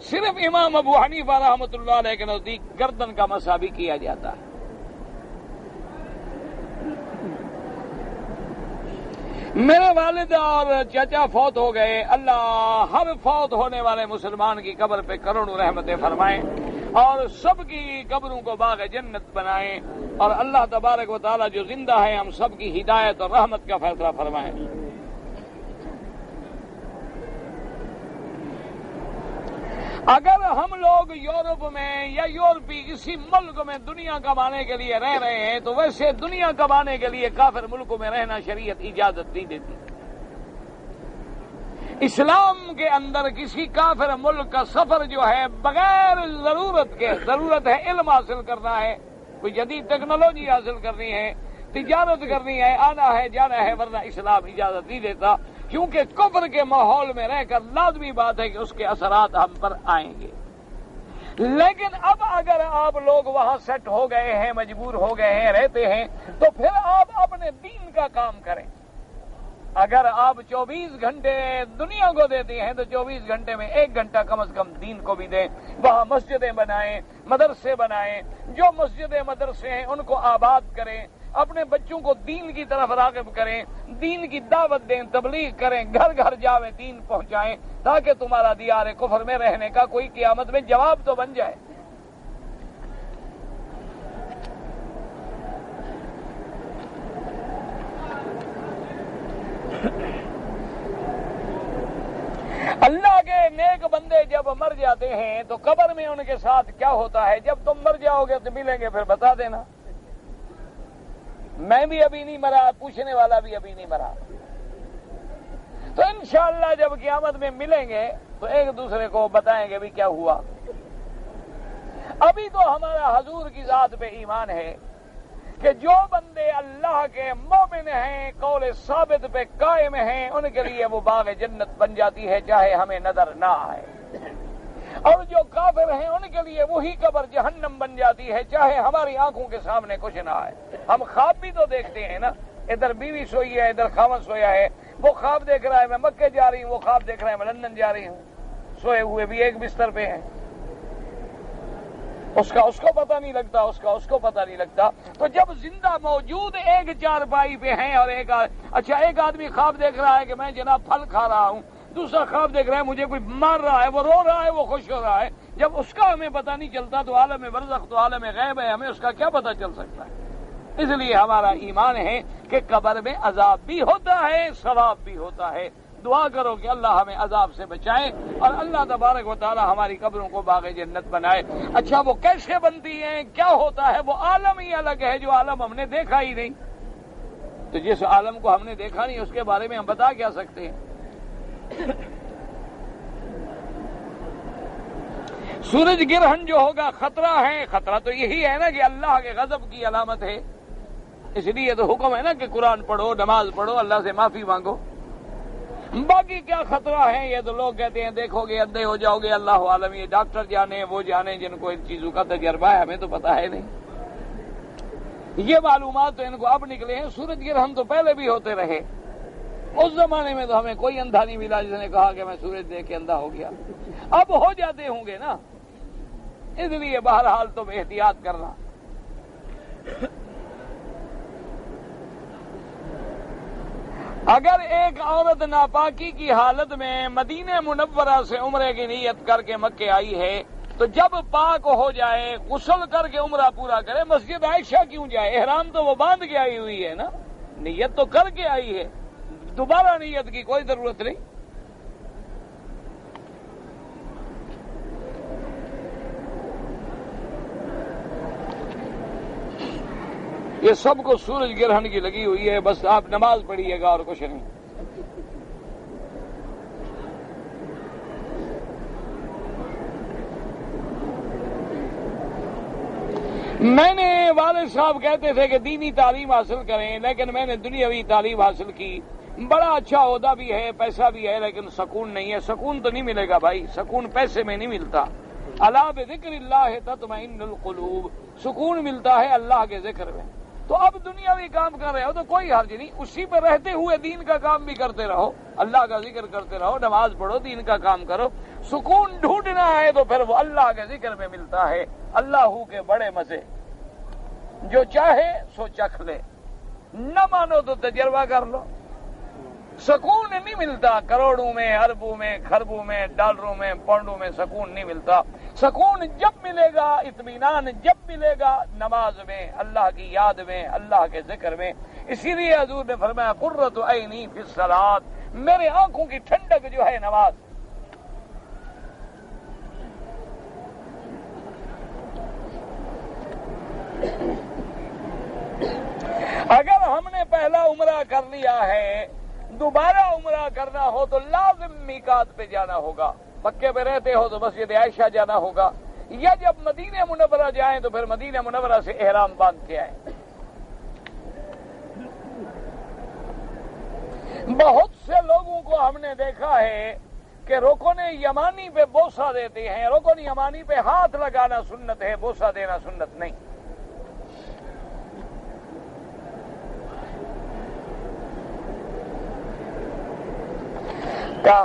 صرف امام ابو حنیفہ رحمۃ اللہ علیہ کے نزدیک گردن کا مسح بھی کیا جاتا ہے۔ میرے والد اور چچا فوت ہو گئے، اللہ ہر فوت ہونے والے مسلمان کی قبر پہ کروڑوں رحمتیں فرمائیں اور سب کی قبروں کو باغ جنت بنائیں، اور اللہ تبارک و تعالی جو زندہ ہے ہم سب کی ہدایت اور رحمت کا فیصلہ فرمائیں۔ اگر ہم لوگ یورپ میں یا یورپی کسی ملک میں دنیا کمانے کے لیے رہ رہے ہیں تو ویسے دنیا کمانے کے لیے کافر ملکوں میں رہنا شریعت اجازت نہیں دیتی۔ اسلام کے اندر کسی کافر ملک کا سفر جو ہے بغیر ضرورت کے، ضرورت ہے علم حاصل کرنا ہے، کوئی جدید ٹیکنالوجی حاصل کرنی ہے، تجارت کرنی ہے، آنا ہے جانا ہے، ورنہ اسلام اجازت نہیں دیتا، کیونکہ کفر کے ماحول میں رہ کر لازمی بات ہے کہ اس کے اثرات ہم پر آئیں گے۔ لیکن اب اگر آپ لوگ وہاں سیٹ ہو گئے ہیں، مجبور ہو گئے ہیں، رہتے ہیں، تو پھر آپ اپنے دین کا کام کریں۔ اگر آپ 24 گھنٹے دنیا کو دیتے ہیں تو 24 گھنٹے میں 1 گھنٹہ کم از کم دین کو بھی دیں۔ وہاں مسجدیں بنائیں، مدرسے بنائیں، جو مسجدیں مدرسے ہیں ان کو آباد کریں، اپنے بچوں کو دین کی طرف راغب کریں، دین کی دعوت دیں، تبلیغ کریں، گھر گھر جاویں، دین پہنچائیں، تاکہ تمہارا دیار کفر میں رہنے کا کوئی قیامت میں جواب تو بن جائے۔ اللہ کے نیک بندے جب مر جاتے ہیں تو قبر میں ان کے ساتھ کیا ہوتا ہے؟ جب تم مر جاؤ گے تو ملیں گے، پھر بتا دینا۔ میں بھی ابھی نہیں مرا، پوچھنے والا بھی ابھی نہیں مرا، تو انشاءاللہ جب قیامت میں ملیں گے تو ایک دوسرے کو بتائیں گے بھی کیا ہوا۔ ابھی تو ہمارا حضور کی ذات پہ ایمان ہے کہ جو بندے اللہ کے مومن ہیں، قول ثابت پہ قائم ہیں، ان کے لیے وہ باغ جنت بن جاتی ہے، چاہے ہمیں نظر نہ آئے، اور جو کافر ہیں ان کے لیے وہی قبر جہنم بن جاتی ہے، چاہے ہماری آنکھوں کے سامنے کچھ نہ آئے۔ ہم خواب بھی تو دیکھتے ہیں نا، ادھر بیوی سوئی ہے، ادھر خاوند سویا ہے، وہ خواب دیکھ رہا ہے میں مکے جا رہی ہوں، وہ خواب دیکھ رہا ہے میں لندن جا رہی ہوں، سوئے ہوئے بھی ایک بستر پہ ہیں، اس کو پتہ نہیں لگتا، اس کو پتہ نہیں لگتا۔ تو جب زندہ موجود ایک چارپائی پہ ہیں اور ایک آدمی خواب دیکھ رہا ہے کہ میں جناب پھل کھا رہا ہوں، دوسرا خواب دیکھ رہا ہے مجھے کوئی مار رہا ہے، وہ رو رہا ہے، وہ خوش ہو رہا ہے، جب اس کا ہمیں پتہ نہیں چلتا تو عالم برزخ تو عالم غیب ہے، ہمیں اس کا کیا پتہ چل سکتا ہے؟ اس لیے ہمارا ایمان ہے کہ قبر میں عذاب بھی ہوتا ہے، ثواب بھی ہوتا ہے۔ دعا کرو کہ اللہ ہمیں عذاب سے بچائے اور اللہ تبارک و تعالی ہماری قبروں کو باغ جنت بنائے۔ اچھا وہ کیسے بنتی ہیں، کیا ہوتا ہے؟ وہ عالم ہی الگ ہے جو عالم ہم نے دیکھا ہی نہیں، تو جس عالم کو ہم نے دیکھا نہیں اس کے بارے میں ہم بتا کیا سکتے ہیں؟ سورج گرہن جو ہوگا خطرہ ہے، خطرہ تو یہی ہے نا کہ اللہ کے غضب کی علامت ہے، اس لیے تو حکم ہے نا کہ قرآن پڑھو، نماز پڑھو، اللہ سے معافی مانگو۔ باقی کیا خطرہ ہے یہ تو لوگ کہتے ہیں دیکھو گے اندھے ہو جاؤ گے، اللہ عالم، یہ ڈاکٹر جانے وہ جانے جن کو ان چیزوں کا تجربہ ہے، ہمیں تو پتہ ہے نہیں۔ یہ معلومات تو ان کو اب نکلے ہیں، سورج گرہن تو پہلے بھی ہوتے رہے، اس زمانے میں تو ہمیں کوئی اندھا نہیں ملا جس نے کہا کہ میں سورج دیکھ کے اندھا ہو گیا، اب ہو جاتے ہوں گے نا، اس لیے بہرحال تم احتیاط کرنا۔ اگر ایک عورت ناپاکی کی حالت میں مدینہ منورہ سے عمرے کی نیت کر کے مکے آئی ہے تو جب پاک ہو جائے غسل کر کے عمرہ پورا کرے، مسجد عائشہ کیوں جائے؟ احرام تو وہ باندھ کے آئی ہوئی ہے نا، نیت تو کر کے آئی ہے، دوبارہ نیت کی کوئی ضرورت نہیں۔ یہ سب کو سورج گرہن کی لگی ہوئی ہے، بس آپ نماز پڑھیے گا اور کچھ نہیں۔ میں نے والد صاحب کہتے تھے کہ دینی تعلیم حاصل کریں، لیکن میں نے دنیاوی تعلیم حاصل کی، بڑا اچھا عہدہ بھی ہے، پیسہ بھی ہے، لیکن سکون نہیں ہے۔ سکون تو نہیں ملے گا بھائی، سکون پیسے میں نہیں ملتا۔ الا بذکر اللہ تطمئن القلوب، سکون ملتا ہے اللہ کے ذکر میں۔ تو اب دنیاوی کام کر رہے ہو تو کوئی حرج نہیں، اسی پہ رہتے ہوئے دین کا کام بھی کرتے رہو، اللہ کا ذکر کرتے رہو، نماز پڑھو، دین کا کام کرو۔ سکون ڈھونڈنا ہے تو پھر وہ اللہ کے ذکر میں ملتا ہے، اللہ کے بڑے مزے، جو چاہے سو چکھ لے، نہ مانو تو تجربہ کر لو۔ سکون نہیں ملتا کروڑوں میں، اربوں میں، خربوں میں، ڈالروں میں، پاؤنڈوں میں، سکون نہیں ملتا۔ سکون جب ملے گا، اطمینان جب ملے گا، نماز میں، اللہ کی یاد میں، اللہ کے ذکر میں۔ اسی لیے حضور نے فرمایا قرۃ عینی فی الصلاۃ، میرے آنکھوں کی ٹھنڈک جو ہے نماز۔ اگر ہم نے پہلا عمرہ کر لیا ہے، دوبارہ عمرہ کرنا ہو تو لازم میقات پہ جانا ہوگا۔ مکے پہ رہتے ہو تو مسجد عائشہ جانا ہوگا، یا جب مدینہ منورہ جائیں تو پھر مدینہ منورہ سے احرام باندھ کے آئیں۔ بہت سے لوگوں کو ہم نے دیکھا ہے کہ رکن یمانی پہ بوسہ دیتے ہیں، رکن یمانی پہ ہاتھ لگانا سنت ہے، بوسہ دینا سنت نہیں۔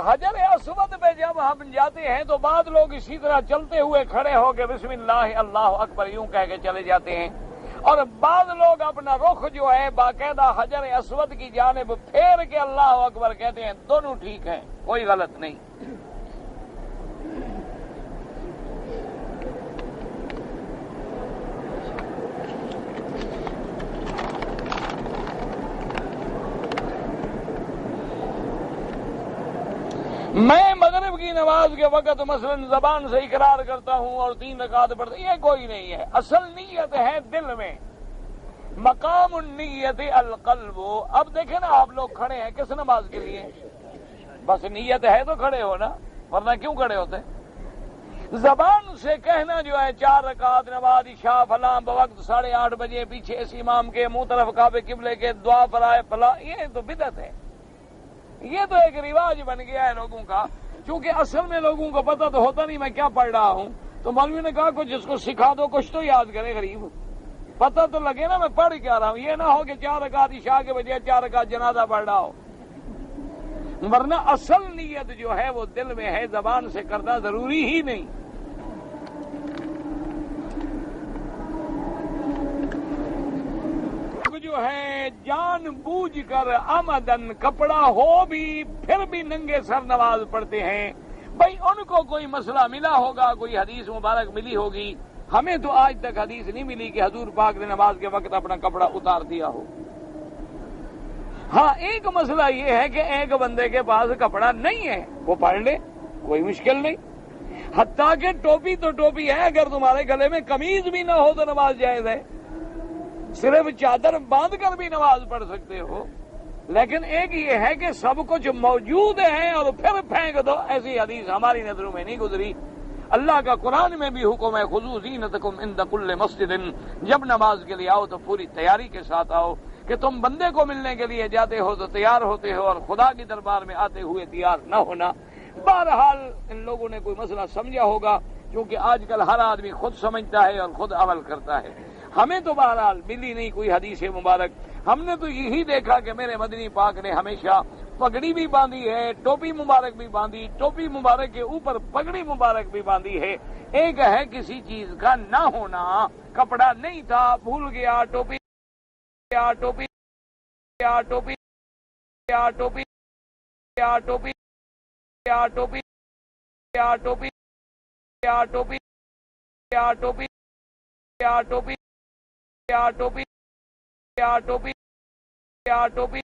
حجر اسود پہ جب ہم جاتے ہیں تو بعض لوگ اسی طرح چلتے ہوئے کھڑے ہو کے بسم اللہ اللہ اکبر یوں کہہ کے چلے جاتے ہیں، اور بعض لوگ اپنا رخ جو ہے باقاعدہ حجر اسود کی جانب پھیر کے اللہ اکبر کہتے ہیں۔ دونوں ٹھیک ہیں، کوئی غلط نہیں۔ میں مغرب کی نماز کے وقت مثلا زبان سے اقرار کرتا ہوں اور 3 رکعت پڑھتا ہوں، یہ کوئی نہیں ہے۔ اصل نیت ہے دل میں، مقام النیت القلب۔ اب دیکھیں نا، آپ لوگ کھڑے ہیں کس نماز کے لیے؟ بس نیت ہے تو کھڑے ہو نا، ورنہ کیوں کھڑے ہوتے؟ زبان سے کہنا جو ہے 4 رکعت نماز عشاء فلاں بوقت 8:30 بجے پیچھے اس امام کے منہ طرف کعبے قبلے کے دعا فرائے فلاں، یہ تو بدعت ہے، یہ تو ایک رواج بن گیا ہے لوگوں کا۔ کیونکہ اصل میں لوگوں کو پتہ تو ہوتا نہیں میں کیا پڑھ رہا ہوں، تو مولوی نے کہا کچھ جس کو سکھا دو، کچھ تو یاد کرے غریب، پتہ تو لگے نا میں پڑھ کیا رہا ہوں۔ یہ نہ ہو کہ 4 رکعت عشاء کے بجائے 4 رکعت جنازہ پڑھ رہا ہو، ورنہ اصل نیت جو ہے وہ دل میں ہے، زبان سے کرنا ضروری ہی نہیں۔ جو ہے جان بوجھ کر آمدن کپڑا ہو بھی پھر بھی ننگے سر نماز پڑھتے ہیں، بھائی ان کو کوئی مسئلہ ملا ہوگا، کوئی حدیث مبارک ملی ہوگی۔ ہمیں تو آج تک حدیث نہیں ملی کہ حضور پاک نے نماز کے وقت اپنا کپڑا اتار دیا ہو۔ ہاں ایک مسئلہ یہ ہے کہ ایک بندے کے پاس کپڑا نہیں ہے، وہ پڑھ لے، کوئی مشکل نہیں۔ حتیٰ کہ ٹوپی تو ٹوپی ہے، اگر تمہارے گلے میں قمیض بھی نہ ہو تو نماز جائز ہے، صرف چادر باندھ کر بھی نماز پڑھ سکتے ہو۔ لیکن ایک یہ ہے کہ سب کچھ موجود ہے اور پھر پھینک دو، ایسی حدیث ہماری نظروں میں نہیں گزری۔ اللہ کا قرآن میں بھی حکم ہے خذوا زینتکم عند کل مسجد، جب نماز کے لیے آؤ تو پوری تیاری کے ساتھ آؤ، کہ تم بندے کو ملنے کے لیے جاتے ہو تو تیار ہوتے ہو، اور خدا کی دربار میں آتے ہوئے تیار نہ ہونا۔ بہرحال ان لوگوں نے کوئی مسئلہ سمجھا ہوگا، کیونکہ آج کل ہر آدمی خود سمجھتا ہے اور خود عمل کرتا ہے۔ ہمیں تو بہرحال ملی نہیں کوئی حدیث مبارک. ہم نے تو یہی دیکھا کہ میرے مدنی پاک نے ہمیشہ پگڑی بھی باندھی ہے، ٹوپی مبارک بھی باندھی، ٹوپی مبارک کے اوپر پگڑی مبارک بھی باندھی ہے. ایک ہے کسی چیز کا نہ ہونا، کپڑا نہیں تھا بھول گیا، ٹوپی یا ٹوپی یا ٹوپی یا ٹوپی یا ٹوپی یا ٹوپی یا ٹوپی یا ٹوپی یا ٹوپی یا ٹوپی یا ٹوپی یا ٹوپی یا ٹوپی